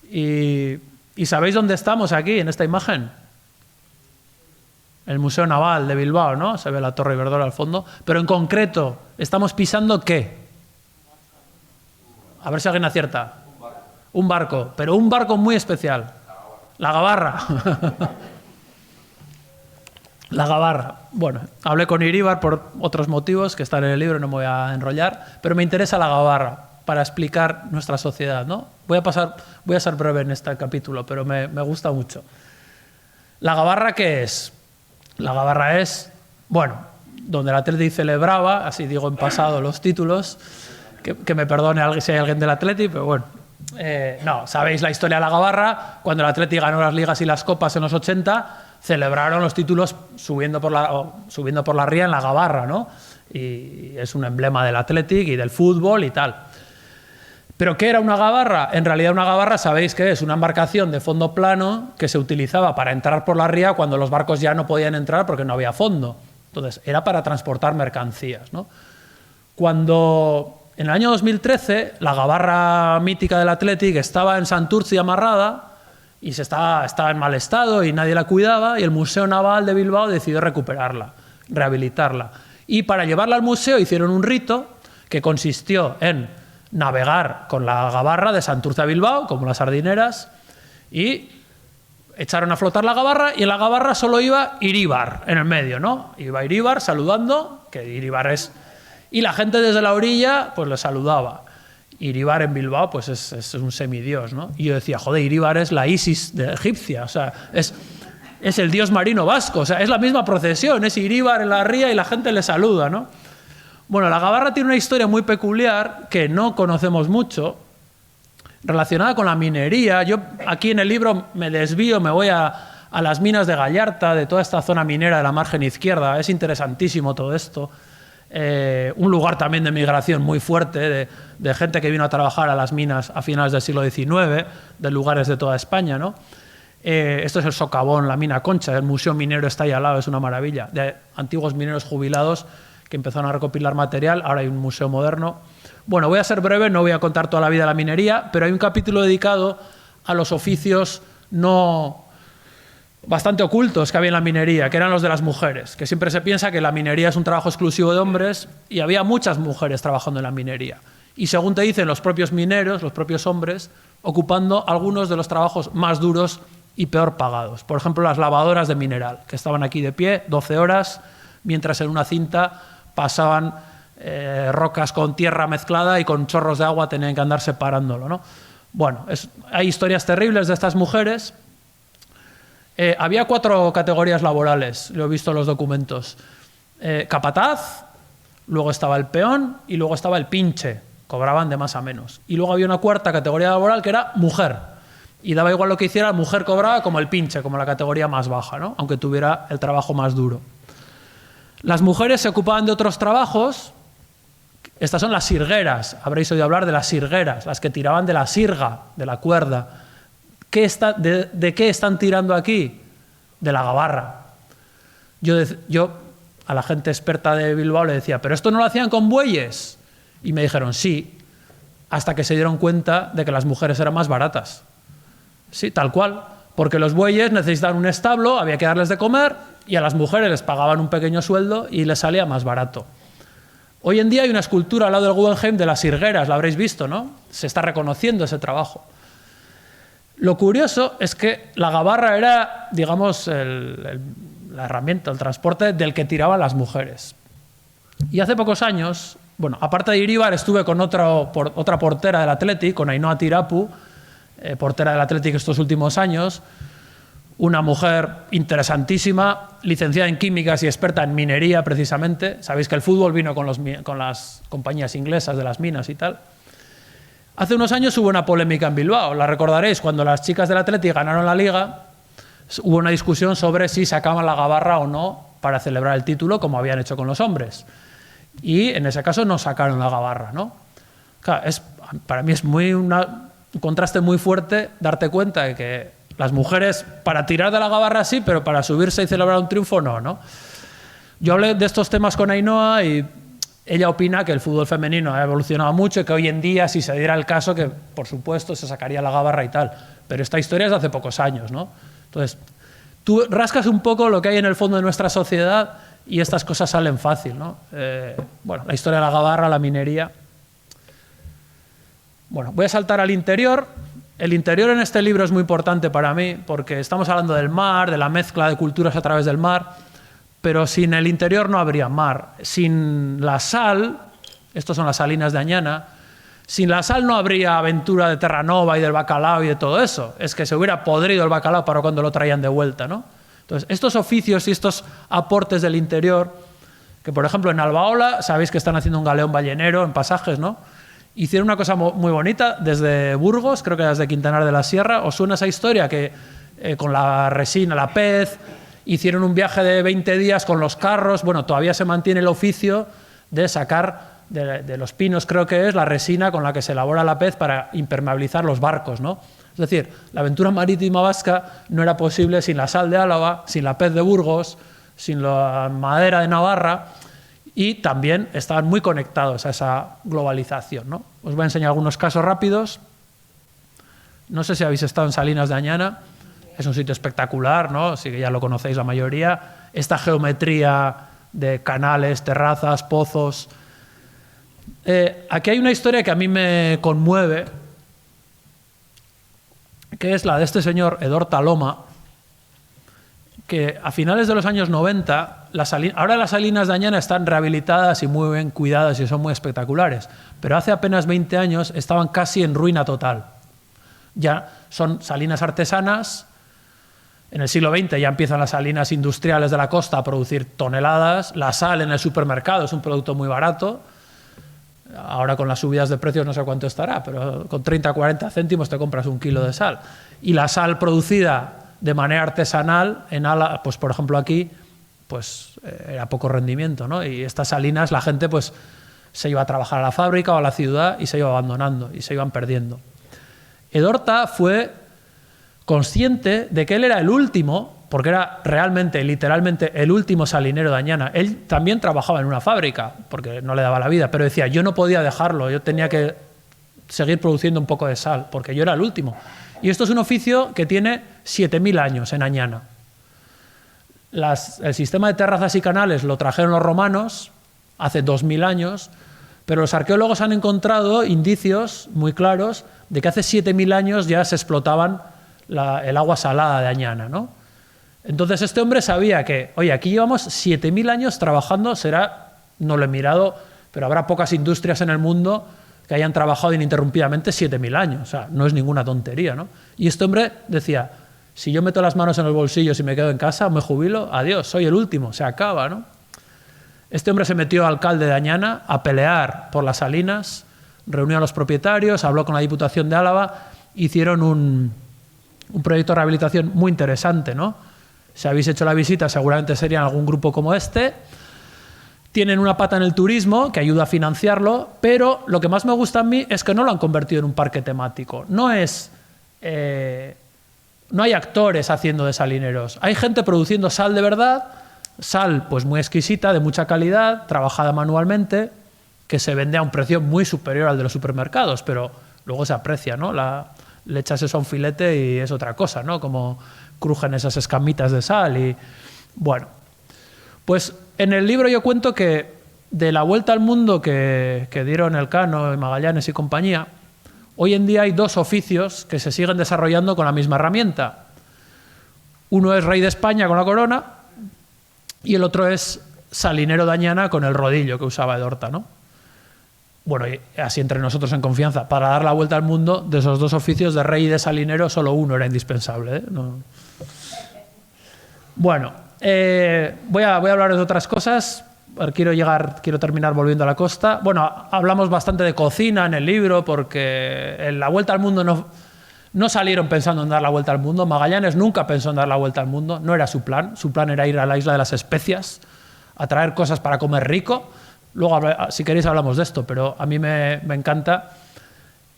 ¿Y sabéis dónde estamos aquí, en esta imagen? El Museo Naval de Bilbao, ¿no? Se ve la Torre Iberdrola al fondo. Pero en concreto, ¿estamos pisando qué? A ver si alguien acierta. Un barco, pero un barco muy especial. La Gabarra. La Gabarra. Bueno, hablé con Iríbar por otros motivos que están en el libro, no me voy a enrollar, pero me interesa la Gabarra para explicar nuestra sociedad, ¿no? Voy a ser breve en este capítulo, pero me gusta mucho. ¿La Gabarra qué es? La Gabarra es, bueno, donde el Atleti celebraba, así digo en pasado los títulos, que me perdone si hay alguien del Atleti, pero bueno. No, sabéis la historia de la Gabarra, cuando el Atleti ganó las ligas y las copas en los 80, celebraron los títulos subiendo por la ría en la Gabarra, ¿no? Y es un emblema del Athletic y del fútbol y tal. ¿Pero qué era una gabarra? En realidad una gabarra, sabéis que es una embarcación de fondo plano que se utilizaba para entrar por la ría cuando los barcos ya no podían entrar porque no había fondo. Entonces, era para transportar mercancías, ¿no? Cuando en el año 2013 la gabarra mítica del Athletic estaba en Santurtzi amarrada y estaba en mal estado y nadie la cuidaba, y el Museo Naval de Bilbao decidió recuperarla, rehabilitarla. Y para llevarla al museo hicieron un rito que consistió en navegar con la gabarra de Santurce a Bilbao, como las sardineras, y echaron a flotar la gabarra, y en la gabarra solo iba Iríbar en el medio, ¿no? Iba Iríbar saludando, que Iríbar es... Y la gente desde la orilla pues le saludaba. Iríbar en Bilbao pues es un semidios, ¿no? Y yo decía, joder, Iríbar es la Isis de egipcia, o sea, es el dios marino vasco, o sea, es la misma procesión, es Iríbar en la ría y la gente le saluda, ¿no? Bueno, la gabarra tiene una historia muy peculiar que no conocemos mucho, relacionada con la minería. Yo aquí en el libro me desvío, me voy a las minas de Gallarta, de toda esta zona minera de la margen izquierda. Es interesantísimo todo esto. Un lugar también de migración muy fuerte, de gente que vino a trabajar a las minas a finales del siglo XIX, de lugares de toda España, ¿no? Esto es el Socavón, la mina Concha, el museo minero está ahí al lado, es una maravilla, de antiguos mineros jubilados que empezaron a recopilar material. Ahora hay un museo moderno. Bueno, voy a ser breve, no voy a contar toda la vida de la minería, pero hay un capítulo dedicado a los oficios bastante ocultos que había en la minería, que eran los de las mujeres, que siempre se piensa que la minería es un trabajo exclusivo de hombres, y había muchas mujeres trabajando en la minería. Y según te dicen los propios mineros, los propios hombres, ocupando algunos de los trabajos más duros y peor pagados. Por ejemplo, las lavadoras de mineral, que estaban aquí de pie 12 horas, mientras en una cinta pasaban rocas con tierra mezclada y con chorros de agua tenían que andar separándolo, ¿no? Bueno, hay historias terribles de estas mujeres. Había 4 categorías laborales, lo he visto en los documentos. Capataz, luego estaba el peón y luego estaba el pinche, cobraban de más a menos. Y luego había una 4ª categoría laboral que era mujer. Y daba igual lo que hiciera, la mujer cobraba como el pinche, como la categoría más baja, ¿no? Aunque tuviera el trabajo más duro. Las mujeres se ocupaban de otros trabajos. Estas son las sirgueras. Habréis oído hablar de las sirgueras, las que tiraban de la sirga, de la cuerda. ¿De qué están tirando aquí? De la gabarra. Yo a la gente experta de Bilbao le decía, ¿pero esto no lo hacían con bueyes? Y me dijeron, sí, hasta que se dieron cuenta de que las mujeres eran más baratas. Sí, tal cual. Porque los bueyes necesitaban un establo, había que darles de comer, y a las mujeres les pagaban un pequeño sueldo y les salía más barato. Hoy en día hay una escultura al lado del Guggenheim de las sirgueras, la habréis visto, ¿no? Se está reconociendo ese trabajo. Lo curioso es que la gabarra era, digamos, la herramienta, el transporte del que tiraban las mujeres. Y hace pocos años, bueno, aparte de Iríbar, estuve con otra portera del Athletic, con Ainhoa Tirapu, portera del Athletic estos últimos años, una mujer interesantísima, licenciada en químicas y experta en minería, precisamente. Sabéis que el fútbol vino con las compañías inglesas de las minas y tal. Hace unos años hubo una polémica en Bilbao, la recordaréis, cuando las chicas del Athletic ganaron la Liga, hubo una discusión sobre si sacaban la gabarra o no para celebrar el título, como habían hecho con los hombres. Y en ese caso no sacaron la gabarra, ¿no? Claro, para mí es un contraste muy fuerte darte cuenta de que las mujeres, para tirar de la gabarra sí, pero para subirse y celebrar un triunfo no. Yo hablé de estos temas con Ainhoa y ella opina que el fútbol femenino ha evolucionado mucho y que hoy en día, si se diera el caso, que por supuesto se sacaría la gabarra y tal. Pero esta historia es de hace pocos años, ¿no? Entonces, tú rascas un poco lo que hay en el fondo de nuestra sociedad y estas cosas salen fácil, ¿no? Bueno, la historia de la gabarra, la minería. Bueno, voy a saltar al interior. El interior en este libro es muy importante para mí porque estamos hablando del mar, de la mezcla de culturas a través del mar, pero sin el interior no habría mar. Sin la sal, estos son las salinas de Añana, sin la sal no habría aventura de Terranova y del bacalao y de todo eso. Es que se hubiera podrido el bacalao para cuando lo traían de vuelta, ¿no? Entonces, estos oficios y estos aportes del interior, que por ejemplo en Albaola, sabéis que están haciendo un galeón ballenero en pasajes, ¿no? Hicieron una cosa muy bonita desde Burgos, creo que desde Quintanar de la Sierra. ¿Os suena esa historia? Que con la resina, la pez, hicieron un viaje de 20 días con los carros. Bueno, todavía se mantiene el oficio de sacar de los pinos, creo que es, la resina con la que se elabora la pez para impermeabilizar los barcos, ¿no? Es decir, la aventura marítima vasca no era posible sin la sal de Álava, sin la pez de Burgos, sin la madera de Navarra, y también estaban muy conectados a esa globalización, ¿no? Os voy a enseñar algunos casos rápidos. No sé si habéis estado en Salinas de Añana, es un sitio espectacular, ¿no? Así que ya lo conocéis la mayoría. Esta geometría de canales, terrazas, pozos. Aquí hay una historia que a mí me conmueve, que es la de este señor Edorta Loma, que a finales de los años 90, ahora las salinas de Añana están rehabilitadas y muy bien cuidadas y son muy espectaculares, pero hace apenas 20 años estaban casi en ruina total. Ya son salinas artesanas, en el siglo XX ya empiezan las salinas industriales de la costa a producir toneladas, la sal en el supermercado es un producto muy barato, ahora con las subidas de precios no sé cuánto estará, pero con 30 o 40 céntimos te compras un kilo de sal. Y la sal producida de manera artesanal, en Álava, pues por ejemplo aquí, pues era poco rendimiento, ¿no? Y estas salinas la gente pues se iba a trabajar a la fábrica o a la ciudad y se iba abandonando y se iban perdiendo. Edorta fue consciente de que él era el último, porque era realmente, literalmente, el último salinero de Añana. Él también trabajaba en una fábrica, porque no le daba la vida, pero decía, yo no podía dejarlo, yo tenía que seguir produciendo un poco de sal, porque yo era el último. Y esto es un oficio que tiene 7.000 años en Añana. El sistema de terrazas y canales lo trajeron los romanos hace 2.000 años, pero los arqueólogos han encontrado indicios muy claros de que hace 7.000 años ya se explotaban el agua salada de Añana, ¿no? Entonces este hombre sabía que, oye, aquí llevamos 7.000 años trabajando, no lo he mirado, pero habrá pocas industrias en el mundo que hayan trabajado ininterrumpidamente 7.000 años, o sea, no es ninguna tontería, ¿no? Y este hombre decía, si yo meto las manos en los bolsillos y me quedo en casa, me jubilo, adiós, soy el último, se acaba, ¿no? Este hombre se metió alcalde de Añana a pelear por las salinas, reunió a los propietarios, habló con la Diputación de Álava, hicieron un proyecto de rehabilitación muy interesante, ¿no? Si habéis hecho la visita, seguramente serían algún grupo como este. Tienen una pata en el turismo, que ayuda a financiarlo, pero lo que más me gusta a mí es que no lo han convertido en un parque temático. No hay actores haciendo de salineros. Hay gente produciendo sal de verdad, sal pues muy exquisita, de mucha calidad, trabajada manualmente, que se vende a un precio muy superior al de los supermercados, pero luego se aprecia, ¿no? Le echas eso a un filete y es otra cosa, ¿no? Como crujen esas escamitas de sal y... Bueno, pues en el libro yo cuento que de la vuelta al mundo que dieron Elcano, Magallanes y compañía, hoy en día hay dos oficios que se siguen desarrollando con la misma herramienta. Uno es rey de España con la corona y el otro es salinero de Añana con el rodillo que usaba Edorta, ¿no? Bueno, y así entre nosotros en confianza, para dar la vuelta al mundo, de esos dos oficios de rey y de salinero, solo uno era indispensable, ¿eh? No. Bueno, voy a hablar de otras cosas. Quiero terminar volviendo a la costa. Bueno, hablamos bastante de cocina en el libro, porque en la vuelta al mundo no salieron pensando en dar la vuelta al mundo. Magallanes nunca pensó en dar la vuelta al mundo, no era su plan. Su plan era ir a la isla de las especias, a traer cosas para comer rico. Luego, si queréis, hablamos de esto, pero a mí me encanta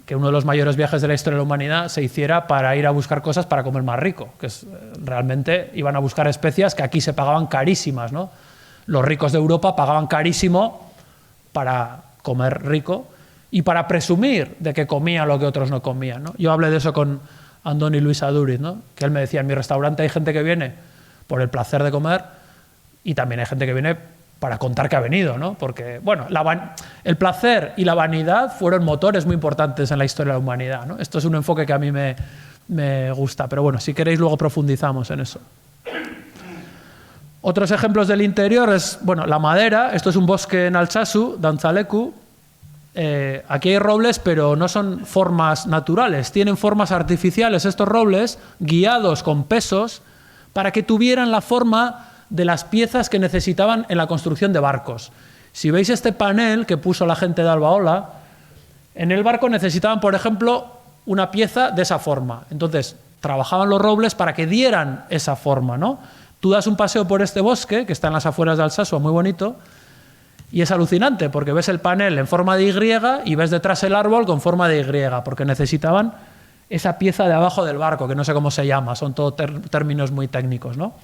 que uno de los mayores viajes de la historia de la humanidad se hiciera para ir a buscar cosas para comer más rico, que realmente iban a buscar especias que aquí se pagaban carísimas, ¿no? Los ricos de Europa pagaban carísimo para comer rico y para presumir de que comían lo que otros no comían, ¿no? Yo hablé de eso con Andoni Luis Aduriz, ¿no? Que él me decía, en mi restaurante hay gente que viene por el placer de comer y también hay gente que viene para contar que ha venido, ¿no? Porque, bueno, el placer y la vanidad fueron motores muy importantes en la historia de la humanidad, ¿no? Esto es un enfoque que a mí me gusta, pero bueno, si queréis luego profundizamos en eso. Otros ejemplos del interior es, bueno, la madera. Esto es un bosque en Altsasu, Dantzaleku. Aquí hay robles, pero no son formas naturales, tienen formas artificiales estos robles, guiados con pesos, para que tuvieran la forma de las piezas que necesitaban en la construcción de barcos. Si veis este panel que puso la gente de Albaola, en el barco necesitaban, por ejemplo, una pieza de esa forma. Entonces, trabajaban los robles para que dieran esa forma, ¿no? Tú das un paseo por este bosque, que está en las afueras de Alsasua, muy bonito, y es alucinante, porque ves el panel en forma de Y y ves detrás el árbol con forma de Y, porque necesitaban esa pieza de abajo del barco, que no sé cómo se llama, son todos términos muy técnicos, ¿no?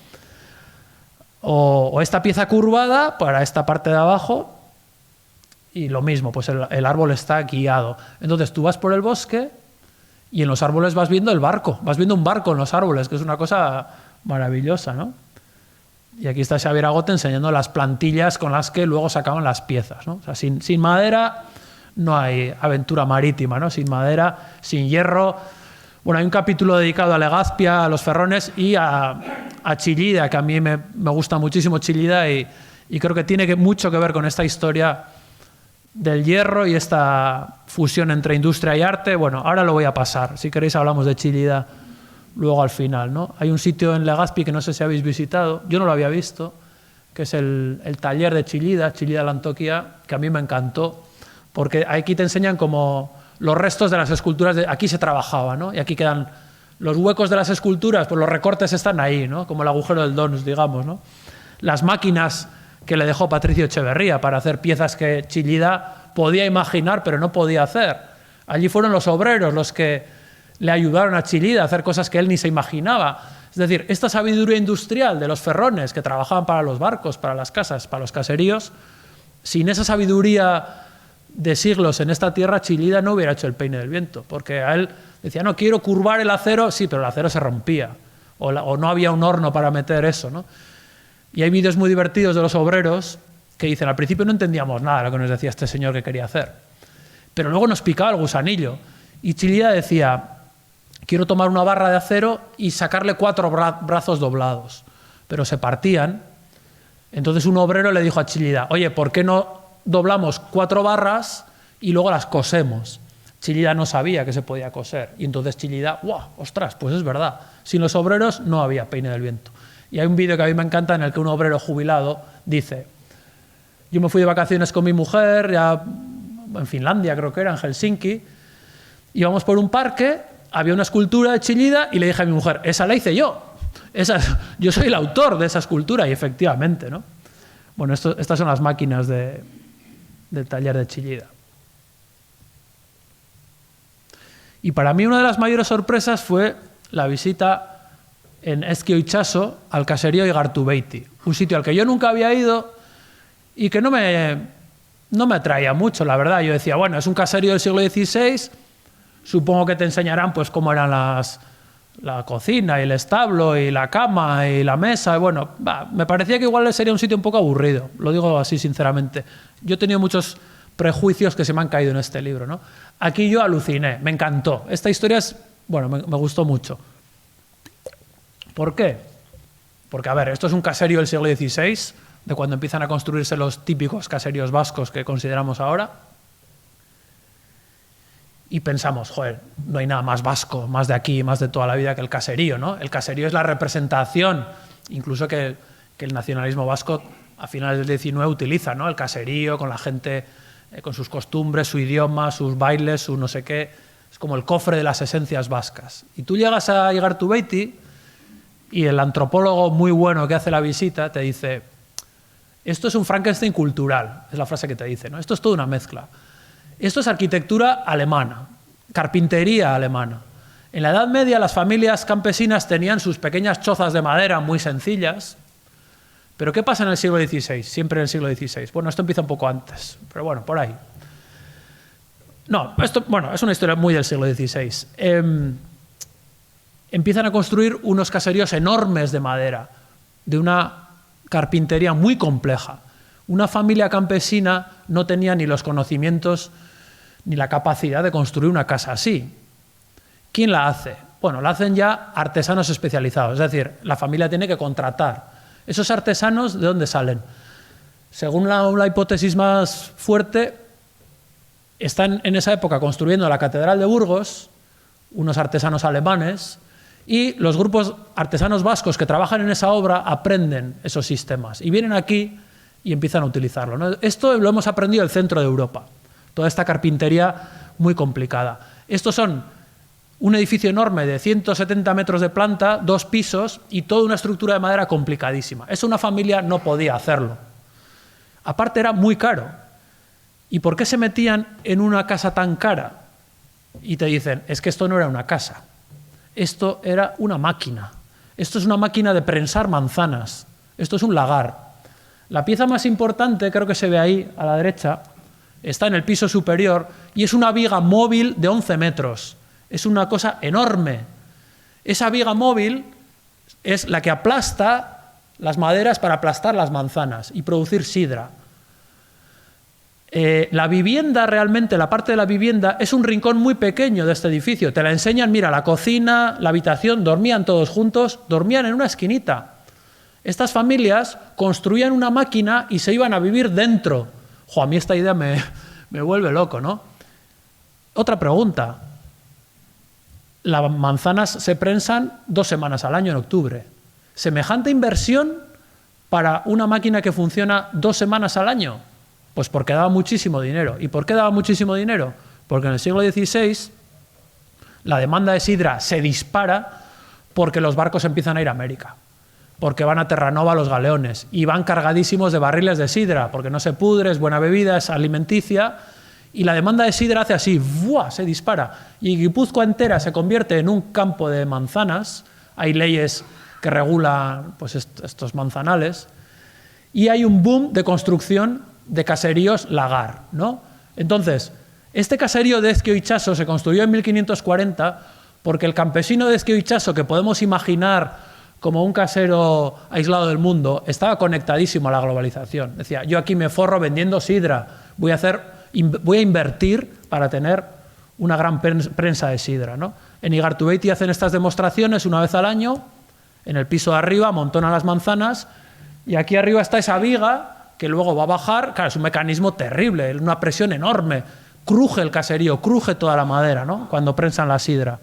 O esta pieza curvada para esta parte de abajo, y lo mismo, pues el árbol está guiado. Entonces tú vas por el bosque y en los árboles vas viendo el barco, vas viendo un barco en los árboles, que es una cosa maravillosa, ¿no? Y aquí está Xavier Agote enseñando las plantillas con las que luego sacaban las piezas, ¿no? O sea, sin madera no hay aventura marítima, ¿no? Sin madera, sin hierro. Bueno, hay un capítulo dedicado a Legazpia, a los ferrones y a Chillida, que a mí me gusta muchísimo Chillida y creo que tiene mucho que ver con esta historia del hierro y esta fusión entre industria y arte. Bueno, ahora lo voy a pasar. Si queréis hablamos de Chillida luego al final, ¿no? Hay un sitio en Legazpi que no sé si habéis visitado, yo no lo había visto, que es el taller de Chillida, Chillida Lantokia, que a mí me encantó, porque aquí te enseñan como los restos de las esculturas, aquí se trabajaba, ¿no? Y aquí quedan los huecos de las esculturas, pues los recortes están ahí, ¿no? Como el agujero del Donus, digamos, ¿no? Las máquinas que le dejó Patricio Echeverría para hacer piezas que Chillida podía imaginar, pero no podía hacer. Allí fueron los obreros los que le ayudaron a Chillida a hacer cosas que él ni se imaginaba. Es decir, esta sabiduría industrial de los ferrones que trabajaban para los barcos, para las casas, para los caseríos, sin esa sabiduría de siglos en esta tierra, Chillida no hubiera hecho el peine del viento, porque a él decía, no, quiero curvar el acero, sí, pero el acero se rompía, o no había un horno para meter eso, ¿no? Y hay vídeos muy divertidos de los obreros que dicen, al principio no entendíamos nada de lo que nos decía este señor que quería hacer, pero luego nos picaba el gusanillo, y Chillida decía, quiero tomar una barra de acero y sacarle 4 brazos doblados, pero se partían. Entonces un obrero le dijo a Chillida, oye, ¿por qué no doblamos 4 barras y luego las cosemos? Chillida no sabía que se podía coser. Y entonces Chillida, ¡guau! ¡Ostras! Pues es verdad. Sin los obreros no había peine del viento. Y hay un vídeo que a mí me encanta en el que un obrero jubilado dice, yo me fui de vacaciones con mi mujer, ya en Finlandia creo que era, en Helsinki, íbamos por un parque, había una escultura de Chillida y le dije a mi mujer, esa la hice yo. Yo soy el autor de esa escultura, y efectivamente, ¿no? Bueno, estas son las máquinas del taller de Chillida. Y para mí una de las mayores sorpresas fue la visita en Ezkio Itxaso al caserío Igartubeiti, un sitio al que yo nunca había ido y que no me atraía mucho, la verdad. Yo decía, bueno, es un caserío del siglo XVI, supongo que te enseñarán pues cómo eran la cocina y el establo y la cama y la mesa. Y bueno, me parecía que igual sería un sitio un poco aburrido, lo digo así sinceramente. Yo he tenido muchos prejuicios que se me han caído en este libro, ¿no? Aquí yo aluciné, me encantó. Esta historia me gustó mucho. ¿Por qué? Porque, a ver, esto es un caserío del siglo XVI, de cuando empiezan a construirse los típicos caseríos vascos que consideramos ahora. Y pensamos, joder, no hay nada más vasco, más de aquí, más de toda la vida que el caserío, ¿no? El caserío es la representación, incluso que el nacionalismo vasco a finales del XIX utiliza, ¿no? El caserío con la gente, con sus costumbres, su idioma, sus bailes, su no sé qué. Es como el cofre de las esencias vascas. Y tú llegas a Igartubeiti y el antropólogo muy bueno que hace la visita te dice, esto es un Frankenstein cultural, es la frase que te dice, ¿no? Esto es toda una mezcla. Esto es arquitectura alemana, carpintería alemana. En la Edad Media las familias campesinas tenían sus pequeñas chozas de madera muy sencillas. ¿Pero qué pasa en el siglo XVI? Siempre en el siglo XVI. Bueno, esto empieza un poco antes, pero bueno, por ahí. No, esto, bueno, es una historia muy del siglo XVI. Empiezan a construir unos caseríos enormes de madera, de una carpintería muy compleja. Una familia campesina no tenía ni los conocimientos ni la capacidad de construir una casa así. ¿Quién la hace? Bueno, la hacen ya artesanos especializados, es decir, la familia tiene que contratar. ¿Esos artesanos de dónde salen? Según la hipótesis más fuerte, están en esa época construyendo la Catedral de Burgos, unos artesanos alemanes, y los grupos artesanos vascos que trabajan en esa obra aprenden esos sistemas y vienen aquí y empiezan a utilizarlo, ¿no? Esto lo hemos aprendido en el centro de Europa, toda esta carpintería muy complicada. Estos son un edificio enorme de 170 metros de planta, 2 pisos y toda una estructura de madera complicadísima. Eso una familia no podía hacerlo. Aparte era muy caro. ¿Y por qué se metían en una casa tan cara? Y te dicen, es que esto no era una casa, esto era una máquina. Esto es una máquina de prensar manzanas, esto es un lagar. La pieza más importante, creo que se ve ahí a la derecha, está en el piso superior y es una viga móvil de 11 metros. Es una cosa enorme. Esa viga móvil es la que aplasta las maderas para aplastar las manzanas y producir sidra. La vivienda realmente, la parte de la vivienda, es un rincón muy pequeño de este edificio. Te la enseñan, mira, la cocina, la habitación, dormían todos juntos, dormían en una esquinita. Estas familias construían una máquina y se iban a vivir dentro. Jo, a mí esta idea me vuelve loco, ¿no? Otra pregunta. Las manzanas se prensan 2 semanas al año en octubre. ¿Semejante inversión para una máquina que funciona 2 semanas al año? Pues porque daba muchísimo dinero. ¿Y por qué daba muchísimo dinero? Porque en el siglo XVI la demanda de sidra se dispara porque los barcos empiezan a ir a América, porque van a Terranova los galeones y van cargadísimos de barriles de sidra, porque no se pudre, es buena bebida, es alimenticia, y la demanda de sidra hace así, ¡buah!, se dispara. Y Guipúzcoa entera se convierte en un campo de manzanas, hay leyes que regulan pues, estos manzanales, y hay un boom de construcción de caseríos lagar, ¿no? Entonces, este caserío de Ezkio Itxaso se construyó en 1540 porque el campesino de Ezkio Itxaso, que podemos imaginar como un casero aislado del mundo, estaba conectadísimo a la globalización. Decía, yo aquí me forro vendiendo sidra, voy a invertir para tener una gran prensa de sidra, ¿no? En Igartubeiti hacen estas demostraciones una vez al año, en el piso de arriba amontonan las manzanas y aquí arriba está esa viga que luego va a bajar. Claro, es un mecanismo terrible, una presión enorme, cruje el caserío, cruje toda la madera, ¿no?, cuando prensan la sidra.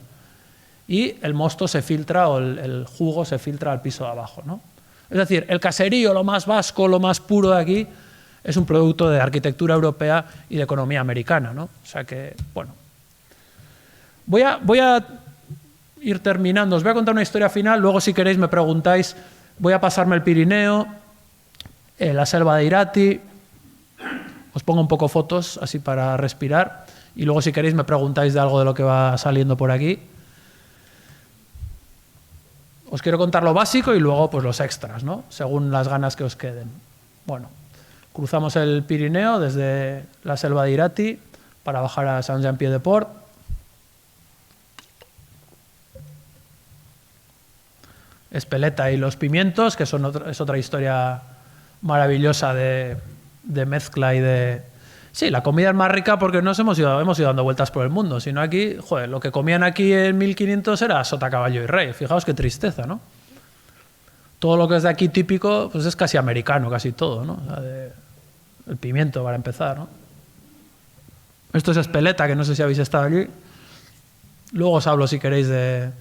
Y el mosto se filtra o el jugo se filtra al piso de abajo, ¿no? Es decir, el caserío, lo más vasco, lo más puro de aquí, es un producto de arquitectura europea y de economía americana, ¿no? O sea que, bueno. Voy a ir terminando, os voy a contar una historia final, luego si queréis me preguntáis, voy a pasarme el Pirineo, la selva de Irati, os pongo un poco fotos así para respirar y luego si queréis me preguntáis de algo de lo que va saliendo por aquí. Os quiero contar lo básico y luego pues los extras, ¿no?, según las ganas que os queden. Bueno, cruzamos el Pirineo desde la selva de Irati para bajar a Saint-Jean-Pied-de-Port. Espeleta y los pimientos, que es otra historia maravillosa de mezcla y de... Sí, la comida es más rica porque hemos ido dando vueltas por el mundo. Si no aquí, joder, lo que comían aquí en 1500 era sota, caballo y rey. Fijaos qué tristeza, ¿no? Todo lo que es de aquí típico, pues es casi americano, casi todo, ¿no? O sea, el pimiento, para empezar, ¿no? Esto es espeleta, que no sé si habéis estado allí. Luego os hablo, si queréis, de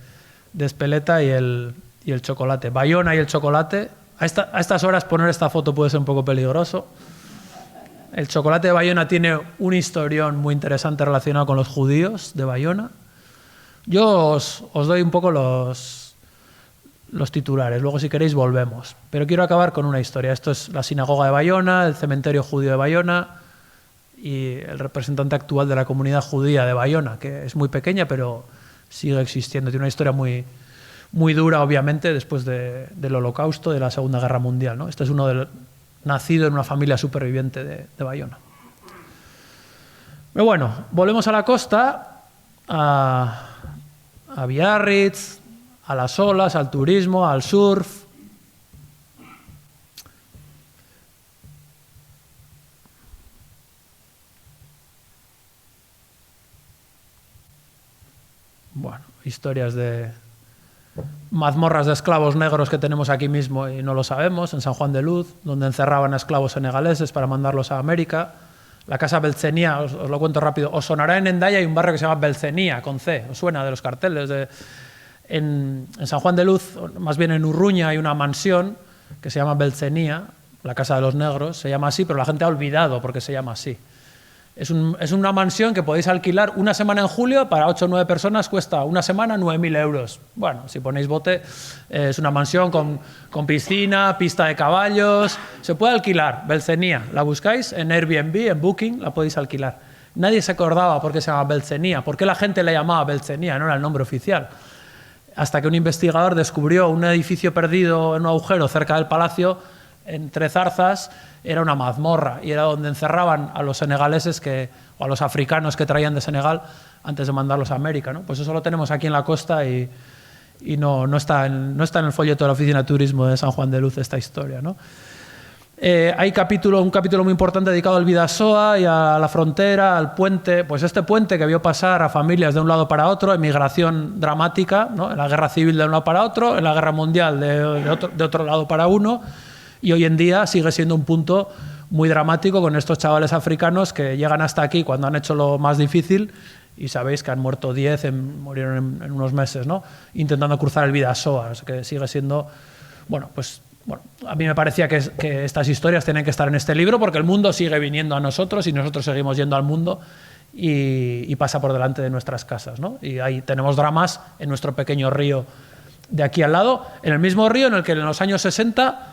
espeleta y el chocolate. Bayona y el chocolate. A estas horas poner esta foto puede ser un poco peligroso. El chocolate de Bayona tiene un historión muy interesante relacionado con los judíos de Bayona. Yo os doy un poco los titulares, luego si queréis volvemos. Pero quiero acabar con una historia. Esto es la sinagoga de Bayona, el cementerio judío de Bayona y el representante actual de la comunidad judía de Bayona, que es muy pequeña pero sigue existiendo. Tiene una historia muy, muy dura, obviamente, después del Holocausto, de la Segunda Guerra Mundial, ¿no? Este es nacido en una familia superviviente de Bayona. Pero bueno, volvemos a la costa, a Biarritz, a las olas, al turismo, al surf. bueno, historias de mazmorras de esclavos negros que tenemos aquí mismo y no lo sabemos, en San Juan de Luz, donde encerraban a esclavos senegaleses para mandarlos a América. La casa Belcenía, os lo cuento rápido, os sonará en Hendaya, hay un barrio que se llama Belcenía, con C, os suena de los carteles. En San Juan de Luz, más bien en Urruña, hay una mansión que se llama Belcenía, la casa de los negros, se llama así, pero la gente ha olvidado por qué se llama así. Es una mansión que podéis alquilar una semana en julio, para 8 o 9 personas cuesta una semana 9.000 euros. Bueno, si ponéis bote, es una mansión con piscina, pista de caballos, se puede alquilar, Belcenía, la buscáis en Airbnb, en Booking, la podéis alquilar. Nadie se acordaba por qué se llama Belcenía, por qué la gente le llamaba Belcenía, no era el nombre oficial. Hasta que un investigador descubrió un edificio perdido en un agujero cerca del palacio, entre zarzas, era una mazmorra y era donde encerraban a los senegaleses o a los africanos que traían de Senegal antes de mandarlos a América, ¿no? Pues eso lo tenemos aquí en la costa y no está en el folleto de la Oficina de Turismo de San Juan de Luz esta historia, ¿no? Hay un capítulo muy importante dedicado al Bidasoa y a la frontera, al puente. Pues este puente que vio pasar a familias de un lado para otro, emigración dramática, ¿no? En la guerra civil de un lado para otro, en la guerra mundial de otro lado para uno. Y hoy en día sigue siendo un punto muy dramático con estos chavales africanos que llegan hasta aquí cuando han hecho lo más difícil y sabéis que han muerto 10, murieron en unos meses, ¿no? Intentando cruzar el Bidasoa, o sea que sigue siendo... Bueno, a mí me parecía que estas historias tienen que estar en este libro porque el mundo sigue viniendo a nosotros y nosotros seguimos yendo al mundo y pasa por delante de nuestras casas, ¿no? Y ahí tenemos dramas en nuestro pequeño río de aquí al lado, en el mismo río en el que en los años 60...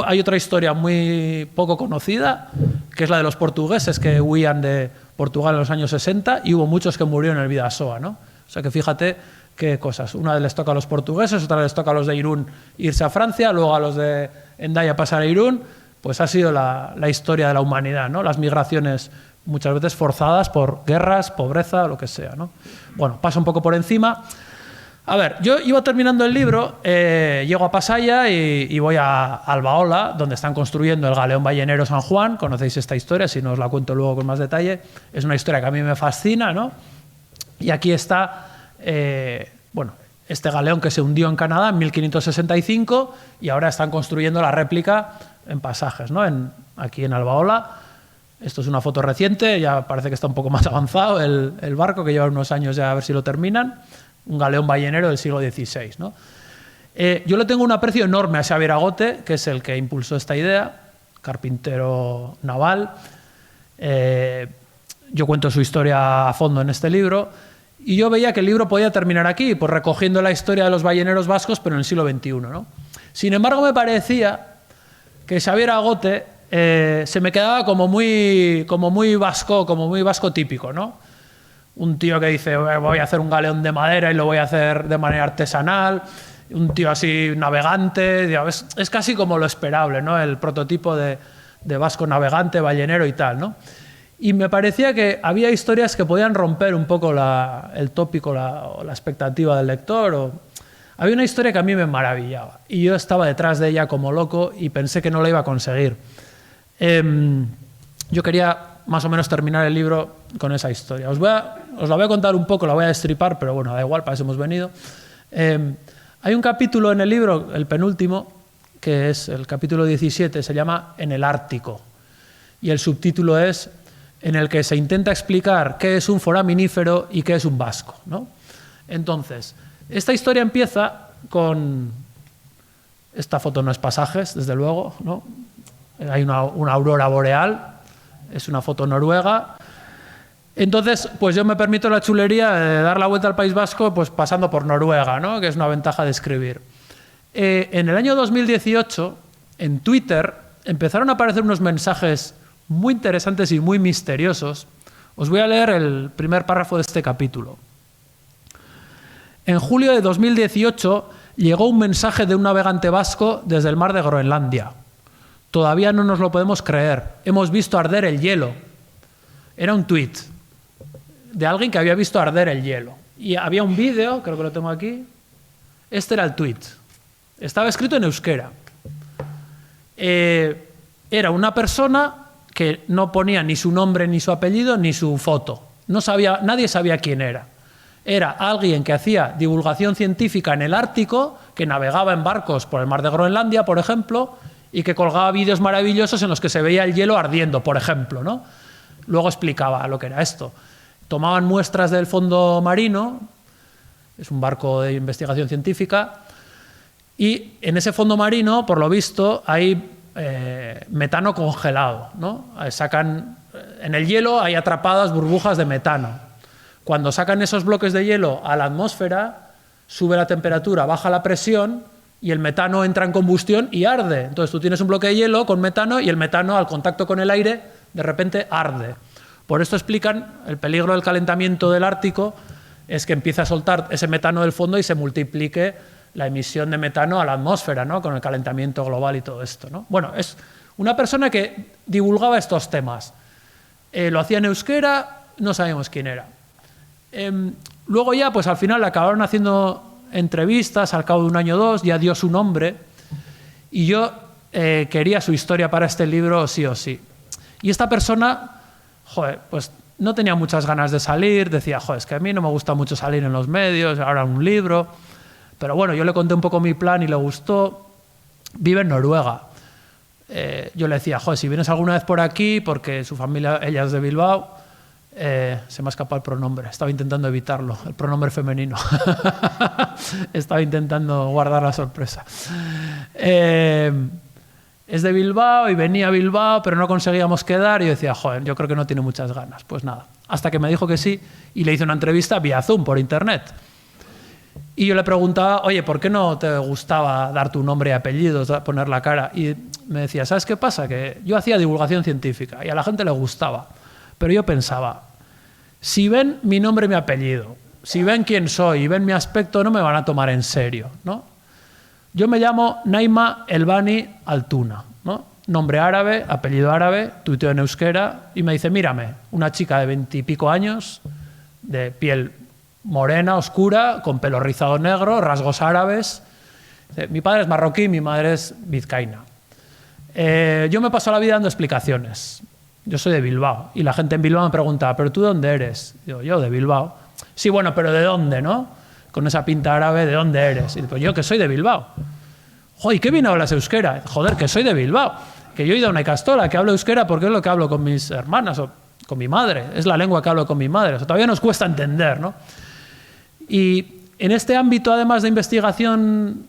hay otra historia muy poco conocida, que es la de los portugueses que huían de Portugal en los años 60 y hubo muchos que murieron en el Bidasoa, ¿no? O sea que fíjate qué cosas. Una les toca a los portugueses, otra les toca a los de Irún irse a Francia, luego a los de Hendaya pasar a Irún. Pues ha sido la historia de la humanidad, ¿no? Las migraciones muchas veces forzadas por guerras, pobreza, lo que sea, ¿no? Bueno, paso un poco por encima. A ver, yo iba terminando el libro, llego a Pasaya y voy a Albaola, donde están construyendo el galeón ballenero San Juan. Conocéis esta historia, si no os la cuento luego con más detalle. Es una historia que a mí me fascina, ¿no? Y aquí está, este galeón que se hundió en Canadá en 1565 y ahora están construyendo la réplica en Pasajes, ¿no? Aquí en Albaola. Esto es una foto reciente, ya parece que está un poco más avanzado el barco, que lleva unos años ya a ver si lo terminan. Un galeón ballenero del siglo XVI, ¿no? Yo le tengo un aprecio enorme a Xavier Agote, que es el que impulsó esta idea, carpintero naval. Yo cuento su historia a fondo en este libro y yo veía que el libro podía terminar aquí, pues recogiendo la historia de los balleneros vascos, pero en el siglo XXI, ¿no? Sin embargo, me parecía que Xavier Agote se me quedaba como muy vasco típico, ¿no? Un tío que dice, voy a hacer un galeón de madera y lo voy a hacer de manera artesanal. Un tío así navegante. Es casi como lo esperable, ¿no? El prototipo de vasco navegante, ballenero y tal, ¿no? Y me parecía que había historias que podían romper un poco el tópico o la expectativa del lector. Había una historia que a mí me maravillaba y yo estaba detrás de ella como loco y pensé que no la iba a conseguir. Yo quería más o menos terminar el libro con esa historia. Os la voy a contar un poco, la voy a destripar, pero bueno, da igual, para eso hemos venido. Hay un capítulo en el libro, el penúltimo, que es el capítulo 17, se llama En el Ártico. Y el subtítulo es en el que se intenta explicar qué es un foraminífero y qué es un vasco, ¿no? Entonces, esta historia empieza con... Esta foto no es Pasajes, desde luego, ¿no? Hay una aurora boreal. Es una foto noruega. Entonces, pues yo me permito la chulería de dar la vuelta al País Vasco pues pasando por Noruega, ¿no? Que es una ventaja de escribir. En el año 2018, en Twitter, empezaron a aparecer unos mensajes muy interesantes y muy misteriosos. Os voy a leer el primer párrafo de este capítulo. En julio de 2018 llegó un mensaje de un navegante vasco desde el mar de Groenlandia. Todavía no nos lo podemos creer. Hemos visto arder el hielo. Era un tuit de alguien que había visto arder el hielo. Y había un vídeo, creo que lo tengo aquí. Este era el tuit. Estaba escrito en euskera. Era una persona que no ponía ni su nombre, ni su apellido, ni su foto. Nadie sabía quién era. era alguien que hacía divulgación científica en el Ártico, que navegaba en barcos por el mar de Groenlandia, por ejemplo, y que colgaba vídeos maravillosos en los que se veía el hielo ardiendo, por ejemplo, ¿no? Luego explicaba lo que era esto. Tomaban muestras del fondo marino, es un barco de investigación científica, y en ese fondo marino, por lo visto, hay metano congelado, ¿no? Sacan, en el hielo hay atrapadas burbujas de metano. Cuando sacan esos bloques de hielo a la atmósfera, sube la temperatura, baja la presión y el metano entra en combustión y arde. Entonces tú tienes un bloque de hielo con metano y el metano, al contacto con el aire, de repente arde. Por esto explican el peligro del calentamiento del Ártico, es que empieza a soltar ese metano del fondo y se multiplique la emisión de metano a la atmósfera, ¿no? Con el calentamiento global y todo esto, ¿no? Bueno, es una persona que divulgaba estos temas. Lo hacía en euskera, no sabemos quién era. Luego ya, pues al final le acabaron haciendo entrevistas, al cabo de un año o dos, ya dio su nombre, y yo quería su historia para este libro sí o sí. Y esta persona, joder, pues no tenía muchas ganas de salir, decía, joder, es que a mí no me gusta mucho salir en los medios, ahora un libro, pero bueno, yo le conté un poco mi plan y le gustó. Vive en Noruega. Yo le decía, joder, si vienes alguna vez por aquí, porque su familia, ella es de Bilbao, se me ha escapado el pronombre, estaba intentando evitarlo, el pronombre femenino. Estaba intentando guardar la sorpresa. Es de Bilbao y venía a Bilbao, pero no conseguíamos quedar y yo decía, joder, yo creo que no tiene muchas ganas. Pues nada, hasta que me dijo que sí y le hice una entrevista vía Zoom por internet. Y yo le preguntaba, oye, ¿por qué no te gustaba dar tu nombre y apellidos, poner la cara? Y me decía, ¿sabes qué pasa? Que yo hacía divulgación científica y a la gente le gustaba. Pero yo pensaba, si ven mi nombre y mi apellido, si ven quién soy y ven mi aspecto, no me van a tomar en serio, ¿no? Yo me llamo Naima Elbani Altuna, ¿no? Nombre árabe, apellido árabe, tuiteo en euskera, y me dice, mírame, una chica de 20 y pico años, de piel morena, oscura, con pelo rizado negro, rasgos árabes. Mi padre es marroquí, mi madre es vizcaína. Yo me paso la vida dando explicaciones. Yo soy de Bilbao y la gente en Bilbao me pregunta, ¿pero tú de dónde eres? Digo, yo de Bilbao. Sí, bueno, pero ¿de dónde, no? Con esa pinta árabe, ¿de dónde eres? Y digo, yo que soy de Bilbao. Joder, ¿y qué bien hablas euskera? Joder, que soy de Bilbao. Que yo he ido a una Icastola, que hablo euskera porque es lo que hablo con mis hermanas o con mi madre. Es la lengua que hablo con mi madre. O sea, todavía nos cuesta entender, ¿no? Y en este ámbito, además de investigación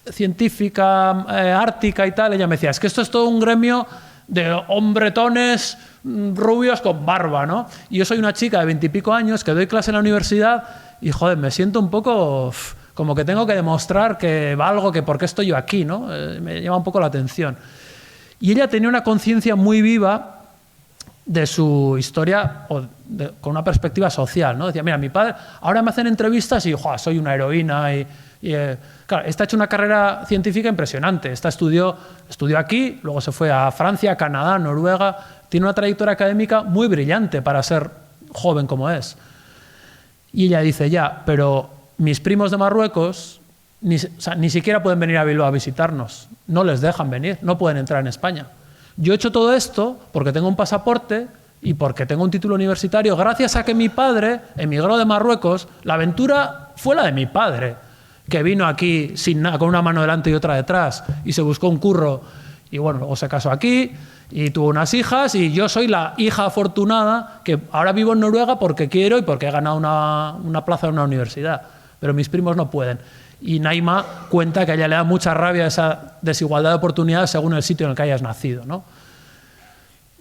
científica, ártica y tal, ella me decía, es que esto es todo un gremio de hombretones rubios con barba, ¿no? Y yo soy una chica de 20 y pico años que doy clase en la universidad y, joder, me siento un poco como que tengo que demostrar que valgo, que por qué estoy yo aquí, ¿no? Me llama un poco la atención. Y ella tenía una conciencia muy viva de su historia con una perspectiva social, ¿no? Decía, mira, mi padre, ahora me hacen entrevistas y, joder, soy una heroína claro, esta ha hecho una carrera científica impresionante. Esta estudió aquí, luego se fue a Francia, Canadá, Noruega. Tiene una trayectoria académica muy brillante para ser joven como es. Y ella dice, ya, pero mis primos de Marruecos ni siquiera pueden venir a Bilbao a visitarnos. No les dejan venir, no pueden entrar en España. Yo he hecho todo esto porque tengo un pasaporte y porque tengo un título universitario gracias a que mi padre emigró de Marruecos. La aventura fue la de mi padre, que vino aquí sin nada, con una mano delante y otra detrás, y se buscó un curro, y bueno, luego se casó aquí, y tuvo unas hijas, y yo soy la hija afortunada, que ahora vivo en Noruega porque quiero y porque he ganado una plaza en una universidad, pero mis primos no pueden. Y Naima cuenta que a ella le da mucha rabia esa desigualdad de oportunidades según el sitio en el que hayas nacido, ¿no?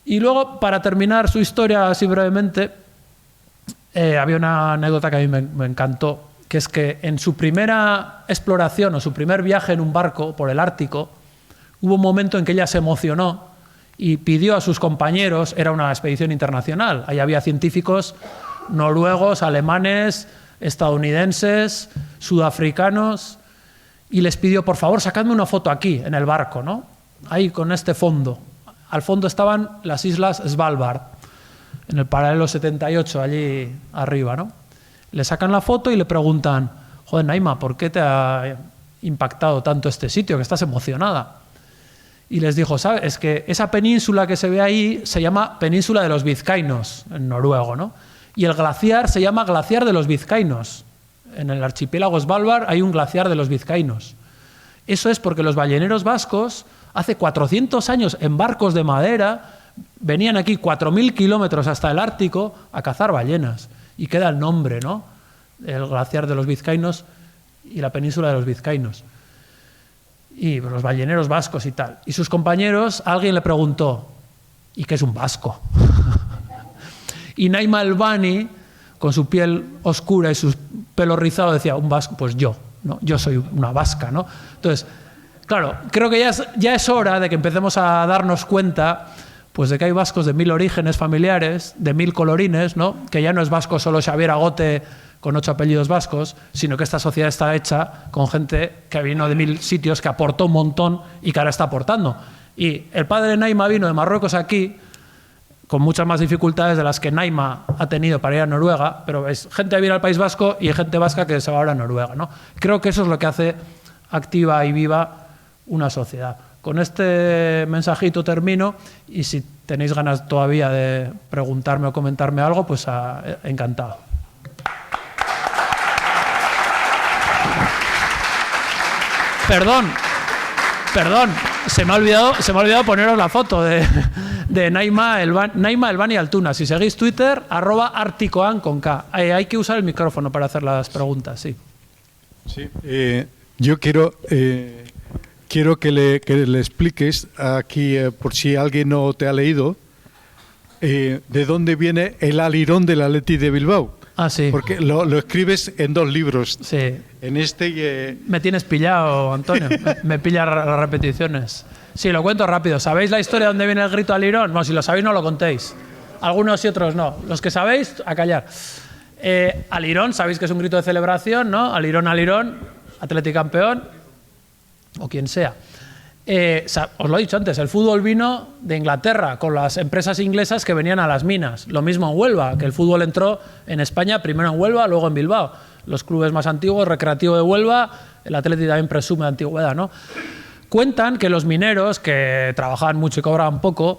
Y luego, para terminar su historia así brevemente, había una anécdota que a mí me encantó, que es que en su primera exploración o su primer viaje en un barco por el Ártico, hubo un momento en que ella se emocionó y pidió a sus compañeros, era una expedición internacional, ahí había científicos noruegos, alemanes, estadounidenses, sudafricanos, y les pidió, por favor, sacadme una foto aquí, en el barco, ¿no? Ahí con este fondo. Al fondo estaban las islas Svalbard, en el paralelo 78, allí arriba, ¿no? Le sacan la foto y le preguntan, joder, Naima, ¿por qué te ha impactado tanto este sitio, que estás emocionada? Y les dijo, ¿sabes? Es que esa península que se ve ahí se llama Península de los Vizcaínos, en noruego, ¿no? Y el glaciar se llama Glaciar de los Vizcaínos. En el archipiélago Svalbard hay un glaciar de los vizcaínos. Eso es porque los balleneros vascos, hace 400 años, en barcos de madera, venían aquí 4.000 kilómetros hasta el Ártico a cazar ballenas. Y queda el nombre, ¿no? El glaciar de los vizcaínos y la península de los vizcaínos. Y los balleneros vascos y tal. Y sus compañeros, alguien le preguntó, ¿y qué es un vasco? Y Naima Elvani, con su piel oscura y su pelo rizado, decía, un vasco, pues yo, ¿no? Yo soy una vasca, ¿no? Entonces, claro, creo que ya es hora de que empecemos a darnos cuenta pues de que hay vascos de 1000 orígenes familiares, de 1000 colorines, ¿no? Que ya no es vasco solo Xavier Agote con 8 apellidos vascos, sino que esta sociedad está hecha con gente que vino de 1000 sitios, que aportó un montón y que ahora está aportando. Y el padre de Naima vino de Marruecos aquí, con muchas más dificultades de las que Naima ha tenido para ir a Noruega, pero es gente que viene al País Vasco y gente vasca que se va ahora a Noruega, ¿no? Creo que eso es lo que hace activa y viva una sociedad. Con este mensajito termino, y si tenéis ganas todavía de preguntarme o comentarme algo, pues encantado. Perdón, se me ha olvidado poneros la foto de Naima Elvani Altuna. Si seguís Twitter, @articoan con K. Hay que usar el micrófono para hacer las preguntas, sí. Sí, yo quiero que le expliques aquí, por si alguien no te ha leído, de dónde viene el alirón del Athletic de Bilbao. Ah, sí. Porque lo escribes en 2 libros. Sí. En este y... Me tienes pillado, Antonio. Me pilla las repeticiones. Sí, lo cuento rápido. ¿Sabéis la historia de dónde viene el grito alirón? Bueno, si lo sabéis, no lo contéis. Algunos y otros no. Los que sabéis, a callar. Alirón, sabéis que es un grito de celebración, ¿no? Alirón, alirón, Athletic campeón, o quien sea. Os lo he dicho antes, el fútbol vino de Inglaterra con las empresas inglesas que venían a las minas. Lo mismo en Huelva, que el fútbol entró en España, primero en Huelva, luego en Bilbao. Los clubes más antiguos, Recreativo de Huelva, el Athletic también presume de antigüedad, ¿no? Cuentan que los mineros, que trabajaban mucho y cobraban poco,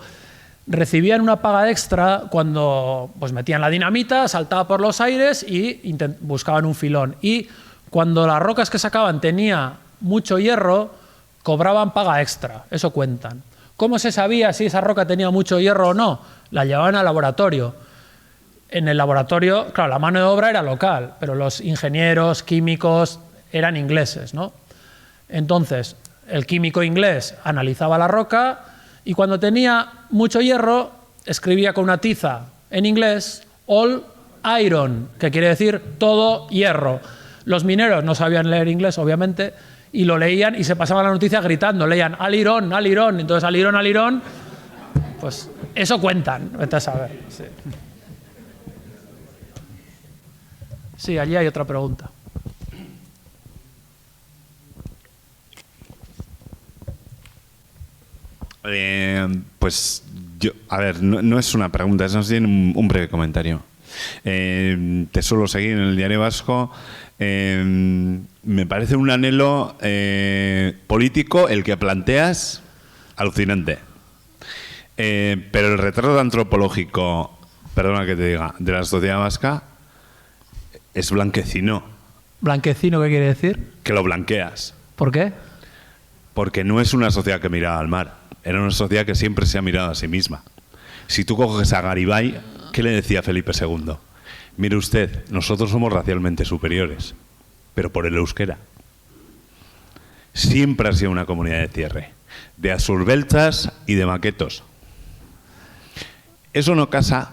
recibían una paga extra cuando pues, metían la dinamita, saltaba por los aires y buscaban un filón. Y cuando las rocas que sacaban tenía mucho hierro, cobraban paga extra, eso cuentan. ¿Cómo se sabía si esa roca tenía mucho hierro o no? La llevaban al laboratorio. En el laboratorio, claro, la mano de obra era local, pero los ingenieros, químicos, eran ingleses, ¿no? Entonces, el químico inglés analizaba la roca y cuando tenía mucho hierro, escribía con una tiza en inglés, all iron, que quiere decir todo hierro. Los mineros no sabían leer inglés, obviamente, y lo leían y se pasaban la noticia gritando, leían alirón, alirón, entonces alirón, alirón, pues eso cuentan, vete a saber. Sí. Sí, allí hay otra pregunta. Pues yo, a ver, no es una pregunta, es más bien un breve comentario. Te suelo seguir en el Diario Vasco. Me parece un anhelo político el que planteas alucinante. Pero el retrato antropológico, perdona que te diga, de la sociedad vasca es blanquecino. ¿Blanquecino qué quiere decir? Que lo blanqueas. ¿Por qué? Porque no es una sociedad que miraba al mar, era una sociedad que siempre se ha mirado a sí misma. Si tú coges a Garibay, ¿qué le decía Felipe II? Mire usted, nosotros somos racialmente superiores, pero por el euskera. Siempre ha sido una comunidad de cierre, de asurbeltas y de maquetos. Eso no casa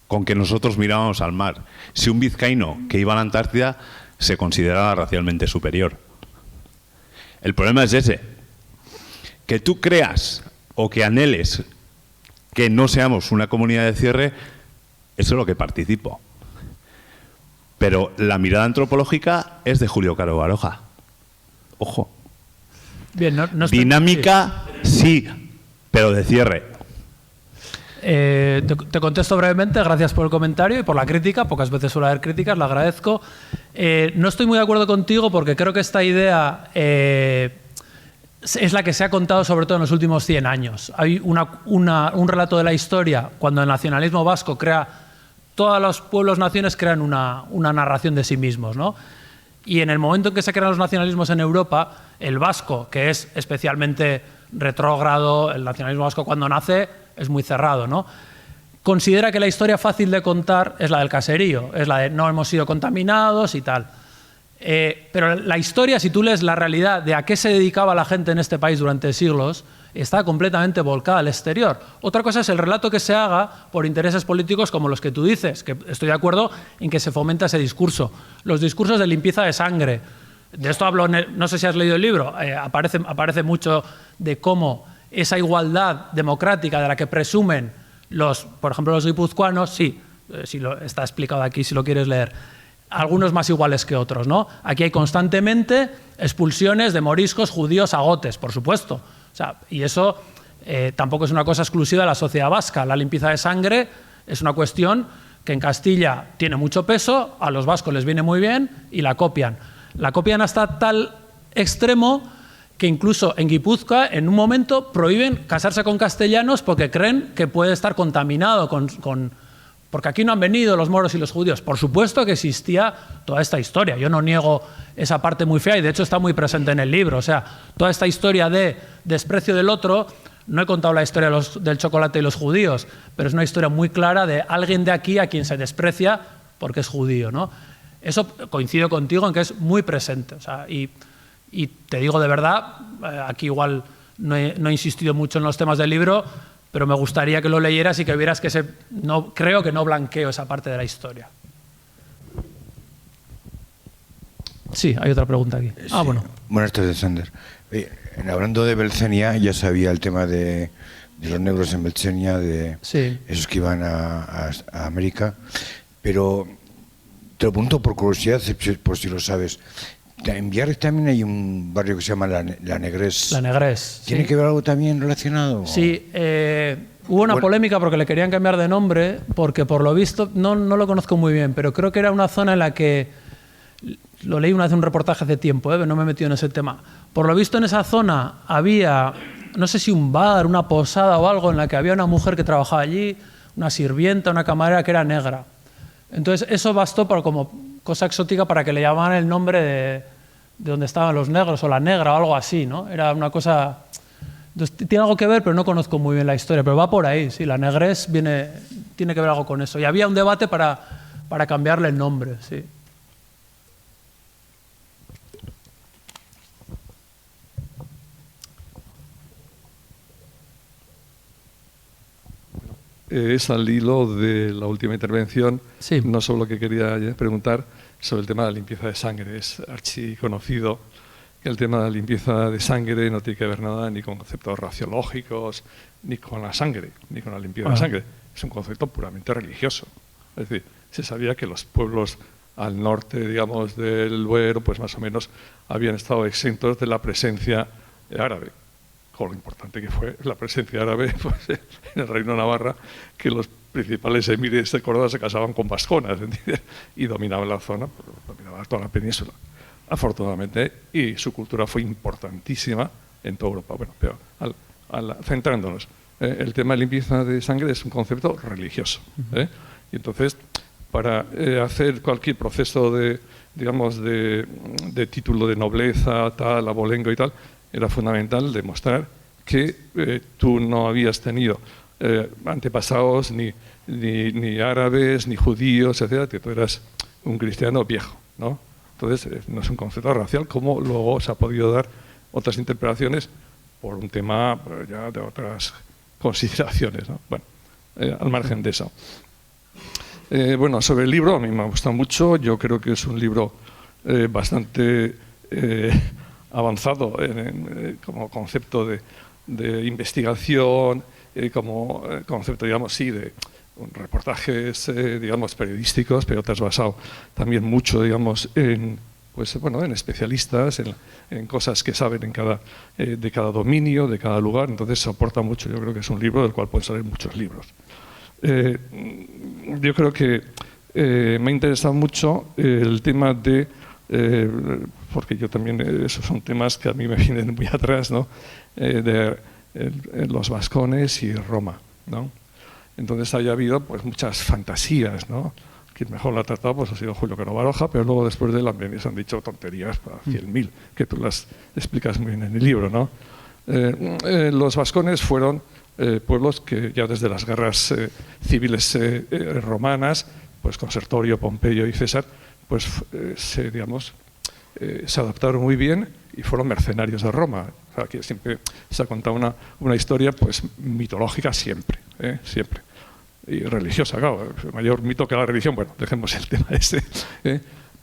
con que nosotros mirábamos al mar. Si un vizcaíno que iba a la Antártida se consideraba racialmente superior. El problema es ese, que tú creas o que anheles que no seamos una comunidad de cierre. Eso es lo que participo. Pero la mirada antropológica es de Julio Caro Baroja. Ojo. Bien, no estoy... Dinámica, sí, pero de cierre. Te contesto brevemente, gracias por el comentario y por la crítica. Pocas veces suele haber críticas, la agradezco. No estoy muy de acuerdo contigo porque creo que esta idea es la que se ha contado sobre todo en los últimos 100 años. Hay un relato de la historia cuando el nacionalismo vasco crea todos los pueblos-naciones crean una narración de sí mismos, ¿no? Y en el momento en que se crean los nacionalismos en Europa, el vasco, que es especialmente retrógrado, el nacionalismo vasco cuando nace es muy cerrado, ¿no? Considera que la historia fácil de contar es la del caserío, es la de no hemos sido contaminados y tal. Pero la historia, si tú lees la realidad de a qué se dedicaba la gente en este país durante siglos, está completamente volcada al exterior. Otra cosa es el relato que se haga por intereses políticos como los que tú dices, que estoy de acuerdo en que se fomenta ese discurso. Los discursos de limpieza de sangre. De esto hablo, no sé si has leído el libro, aparece mucho de cómo esa igualdad democrática de la que presumen por ejemplo, los guipuzcoanos, sí, está explicado aquí si lo quieres leer, algunos más iguales que otros, ¿no? Aquí hay constantemente expulsiones de moriscos, judíos, agotes, por supuesto. O sea, y eso tampoco es una cosa exclusiva de la sociedad vasca. La limpieza de sangre es una cuestión que en Castilla tiene mucho peso, a los vascos les viene muy bien y la copian. La copian hasta tal extremo que incluso en Guipúzcoa, en un momento, prohíben casarse con castellanos porque creen que puede estar contaminado porque aquí no han venido los moros y los judíos. Por supuesto que existía toda esta historia. Yo no niego esa parte muy fea y de hecho está muy presente en el libro. O sea, toda esta historia de desprecio del otro, no he contado la historia del chocolate y los judíos, pero es una historia muy clara de alguien de aquí a quien se desprecia porque es judío, ¿no? Eso coincido contigo en que es muy presente. O sea, y te digo de verdad, aquí igual no he insistido mucho en los temas del libro, pero me gustaría que lo leyeras y que vieras que creo que no blanqueo esa parte de la historia. Sí, hay otra pregunta aquí. Sí. Bueno. Buenas tardes, Sander. Hablando de Belcenia, ya sabía el tema de los negros en Belcenia, de sí. Esos que iban a América, pero te lo pregunto por curiosidad, por si lo sabes. En Biarritz también hay un barrio que se llama La Negrés. La Negrés. ¿Tiene que ver algo también relacionado? Sí, hubo una polémica porque le querían cambiar de nombre, porque por lo visto, no lo conozco muy bien, pero creo que era una zona en la que, lo leí una vez en un reportaje hace tiempo, no me he metido en ese tema. Por lo visto en esa zona había, no sé si un bar, una posada o algo, en la que había una mujer que trabajaba allí, una sirvienta, una camarera que era negra. Entonces eso bastó como cosa exótica para que le llamaran el nombre de donde estaban los negros o la negra o algo así, ¿no? Era una cosa... Entonces, tiene algo que ver, pero no conozco muy bien la historia, pero va por ahí, sí, la Negrés tiene que ver algo con eso. Y había un debate para cambiarle el nombre, sí. Es al hilo de la última intervención, sí. No solo lo que quería preguntar sobre el tema de la limpieza de sangre. Es archiconocido que el tema de la limpieza de sangre no tiene que ver nada ni con conceptos raciológicos, ni con la sangre, ni con la limpieza de sangre. Es un concepto puramente religioso. Es decir, se sabía que los pueblos al norte, digamos, del Duero, pues más o menos habían estado exentos de la presencia árabe. Con lo importante que fue la presencia árabe pues, en el Reino de Navarra, que los principales emires de Córdoba se casaban con vasconas, ¿entiendes? Y dominaban la zona, dominaban toda la península, afortunadamente, y su cultura fue importantísima en toda Europa. Bueno, pero centrándonos, el tema de limpieza de sangre es un concepto religioso, y entonces, para hacer cualquier proceso de, digamos, de título de nobleza, tal, abolengo y tal, era fundamental demostrar que tú no habías tenido antepasados ni árabes, ni judíos, etcétera, que tú eras un cristiano viejo, ¿no? Entonces, no es un concepto racial, como luego se ha podido dar otras interpretaciones por un tema ya de otras consideraciones, ¿no? Bueno, al margen de eso. Bueno, sobre el libro, a mí me ha gustado mucho. Yo creo que es un libro bastante avanzado como concepto de investigación, como concepto, digamos, sí, de reportajes, digamos, periodísticos, pero te has basado también mucho, digamos, en especialistas, en cosas que saben de cada dominio, de cada lugar. Entonces se aporta mucho. Yo creo que es un libro del cual pueden salir muchos libros. Yo creo que me ha interesado mucho el tema de porque yo también, esos son temas que a mí me vienen muy atrás, ¿no? De los vascones y Roma, ¿no? Entonces haya habido pues muchas fantasías, ¿no? Quien mejor la ha tratado pues ha sido Julio Caro Baroja, pero luego después de él se han dicho tonterías para 100.000, que tú las explicas muy bien en el libro, ¿no? Los vascones fueron pueblos que ya desde las guerras civiles romanas, pues con Sertorio, Pompeyo y César, pues se adaptaron muy bien y fueron mercenarios de Roma. O sea, que siempre se ha contado una historia pues mitológica siempre, siempre. Y religiosa, claro, mayor mito que la religión, bueno, dejemos el tema ese.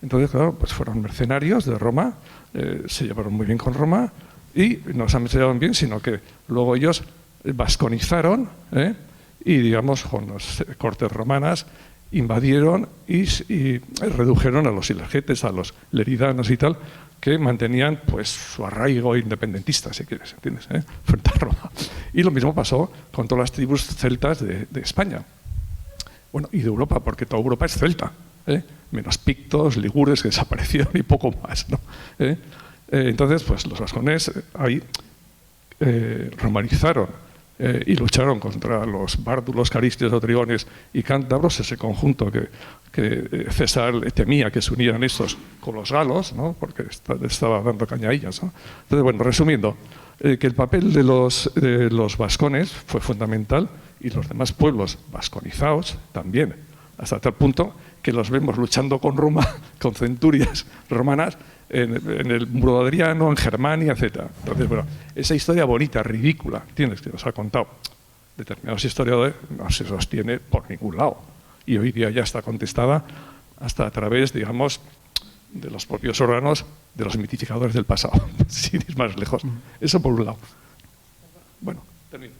Entonces, claro, pues fueron mercenarios de Roma, se llevaron muy bien con Roma y no se llevaban bien, sino que luego ellos vasconizaron y, digamos, con las cortes romanas invadieron y redujeron a los ilergetes, a los leridanos y tal, que mantenían pues su arraigo independentista, si quieres, ¿entiendes? Frente a Roma. Y lo mismo pasó con todas las tribus celtas de España. Bueno, y de Europa, porque toda Europa es celta, menos pictos, ligures, que desaparecieron y poco más, ¿no? Entonces, pues los vascones ahí romanizaron y lucharon contra los bárdulos, caristios, otrigones y cántabros, ese conjunto que César temía que se unieran estos con los galos, ¿no? Porque estaba dando caña a ellas, ¿no? Entonces, bueno, resumiendo, que el papel de los vascones fue fundamental y los demás pueblos vasconizados también, hasta tal punto que los vemos luchando con Roma, con centurias romanas, en el muro de Adriano, en Germania, etc. Entonces, bueno, esa historia bonita, ridícula, ¿entiendes?, que nos ha contado determinados historiadores, no se sostiene por ningún lado. Y hoy día ya está contestada hasta a través, digamos, de los propios órganos de los mitificadores del pasado, sin ir más lejos. Eso por un lado. Bueno, termino.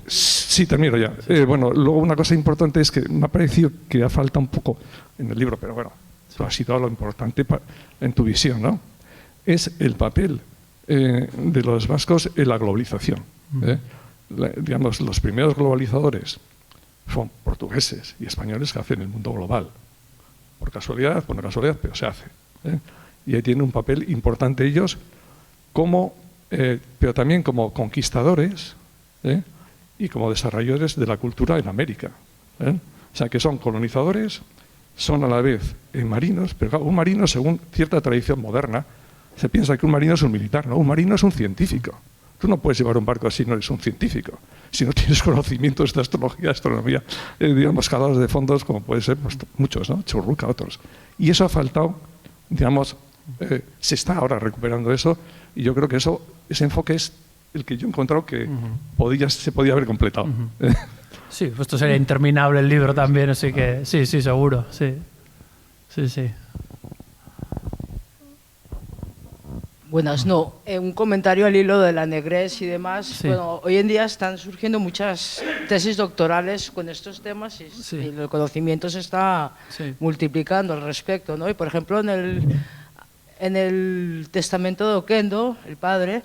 Sí, termino ya. Bueno, luego una cosa importante es que me ha parecido que falta un poco en el libro, pero bueno, eso ha sido lo importante en tu visión, ¿no? Es el papel de los vascos en la globalización. Digamos, los primeros globalizadores son portugueses y españoles que hacen el mundo global. Por casualidad, pero se hace. Y ahí tienen un papel importante ellos, pero también como conquistadores, y como desarrolladores de la cultura en América. O sea, que son colonizadores, son a la vez marinos, pero claro, un marino, según cierta tradición moderna, se piensa que un marino es un militar, ¿no? Un marino es un científico. Tú no puedes llevar un barco así, no eres un científico. Si no tienes conocimientos de astrología, astronomía, digamos, calados de fondos, como puede ser pues, muchos, ¿no? Churruca, otros. Y eso ha faltado, digamos, se está ahora recuperando eso, y yo creo que ese enfoque es el que yo he encontrado que se podía haber completado. Sí, pues esto sería interminable el libro también, así que sí, seguro, sí. Buenas, no, un comentario al hilo de la Negrés y demás. Sí. Bueno, hoy en día están surgiendo muchas tesis doctorales con estos temas y el conocimiento se está multiplicando al respecto, ¿no? Y por ejemplo, en el testamento de Oquendo, el padre,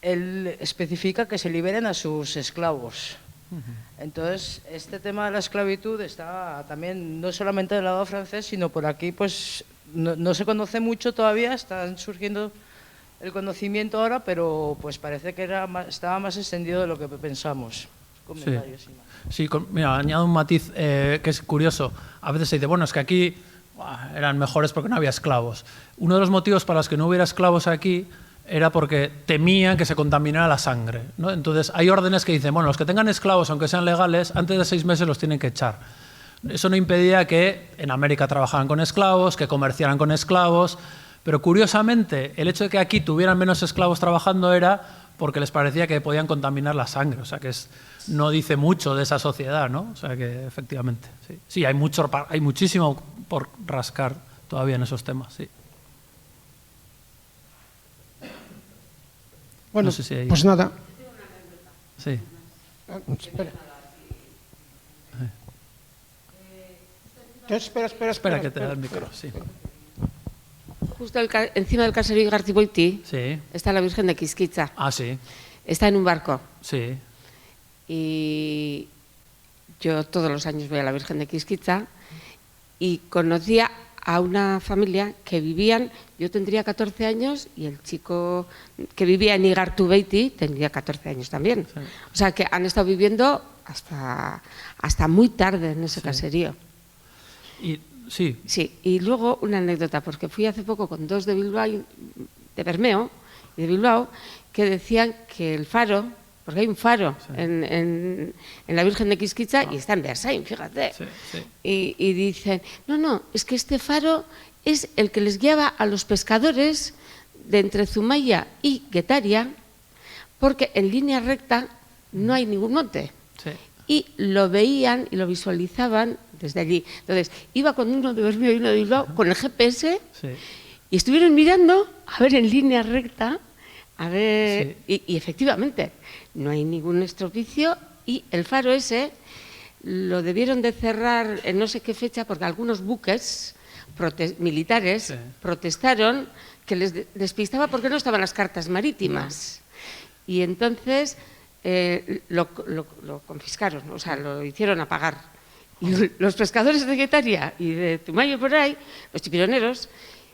él especifica que se liberen a sus esclavos. Entonces, este tema de la esclavitud está también no solamente del lado francés, sino por aquí, pues no se conoce mucho todavía, están surgiendo el conocimiento ahora, pero pues parece que estaba más extendido de lo que pensamos. Comentarios. Sí, mira, añado un matiz que es curioso. A veces se dice, bueno, es que aquí eran mejores porque no había esclavos. Uno de los motivos para los que no hubiera esclavos aquí era porque temían que se contaminara la sangre, ¿no? Entonces hay órdenes que dicen, bueno, los que tengan esclavos, aunque sean legales, antes de 6 meses los tienen que echar. Eso no impedía que en América trabajaran con esclavos, que comerciaran con esclavos, pero curiosamente el hecho de que aquí tuvieran menos esclavos trabajando era porque les parecía que podían contaminar la sangre, o sea que no dice mucho de esa sociedad, ¿no? O sea que efectivamente, sí, hay muchísimo por rascar todavía en esos temas, sí. Bueno, no sé si hay... pues nada. Sí. Espera. Espera, que te da el micro, sí. Justo encima del caserío Gartiboiti está la Virgen de Quisquitza. Ah, sí. Está en un barco. Sí. Y yo todos los años voy a la Virgen de Quisquitza y conocía a una familia que vivían, yo tendría 14 años y el chico que vivía en Igartubeiti tendría 14 años también. Sí. O sea que han estado viviendo hasta muy tarde en ese caserío. Sí. Sí, y luego una anécdota, porque fui hace poco con dos de Bilbao, de Bermeo y de Bilbao, que decían que el faro, porque hay un faro en la Virgen de Quisquitza y está en Beasain, fíjate. Sí, sí. Y dicen, no, es que este faro es el que les guiaba a los pescadores de entre Zumaya y Guetaria, porque en línea recta no hay ningún monte. Sí. Y lo veían y lo visualizaban desde allí. Entonces, iba con uno de Bermeo y uno de Bilbao con el GPS y estuvieron mirando a ver en línea recta, a ver, y efectivamente no hay ningún estropicio y el faro ese lo debieron de cerrar en no sé qué fecha porque algunos buques militares protestaron que les despistaba porque no estaban las cartas marítimas. Y entonces lo confiscaron, o sea, lo hicieron apagar. Y los pescadores de Guetaria y de Zumayo por ahí, los chipironeros,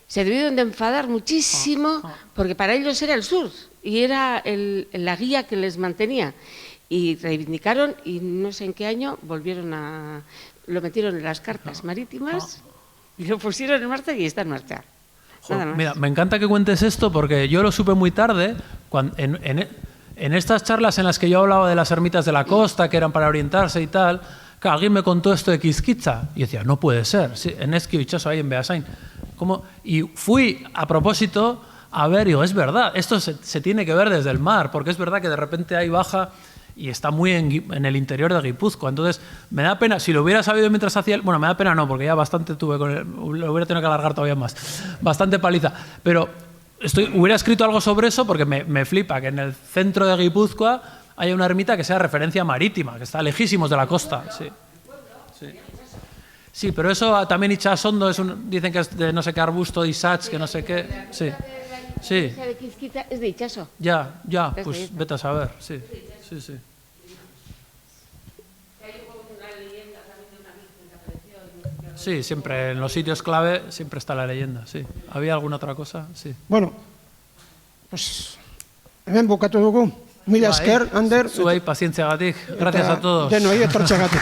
se debieron de enfadar muchísimo porque para ellos era el sur y era la guía que les mantenía. Y reivindicaron y no sé en qué año lo metieron en las cartas marítimas y lo pusieron en marcha y está en marcha. Nada más. Mira, me encanta que cuentes esto porque yo lo supe muy tarde, en estas charlas en las que yo hablaba de las ermitas de la costa, que eran para orientarse y tal, que alguien me contó esto de Quisquitza y decía, no puede ser, sí, en Ezkio Itxaso, ahí en Beasain. Y fui a propósito a ver, digo, es verdad, esto se tiene que ver desde el mar, porque es verdad que de repente ahí baja y está muy en el interior de Guipúzcoa. Entonces, me da pena, si lo hubiera sabido mientras hacía... Bueno, me da pena no, porque ya bastante tuve con él, lo hubiera tenido que alargar todavía más, bastante paliza. Pero hubiera escrito algo sobre eso porque me flipa que en el centro de Guipúzcoa haya una ermita que sea referencia marítima, que está lejísimos de la costa. Sí, pero eso también Itxasondo dicen que es de no sé qué arbusto, de Isach, que no sé qué. Sí. Sí. La de Quisquitza es de Itxaso. Ya, pues vete a saber, sí. Sí, siempre en los sitios clave siempre está la leyenda, sí. ¿Había alguna otra cosa? Sí. Bueno, pues hemen bukatu dugu. Mila esker, Ander. Zuei pazientziagatik. Gracias a todos. Denoi etortzeagatik.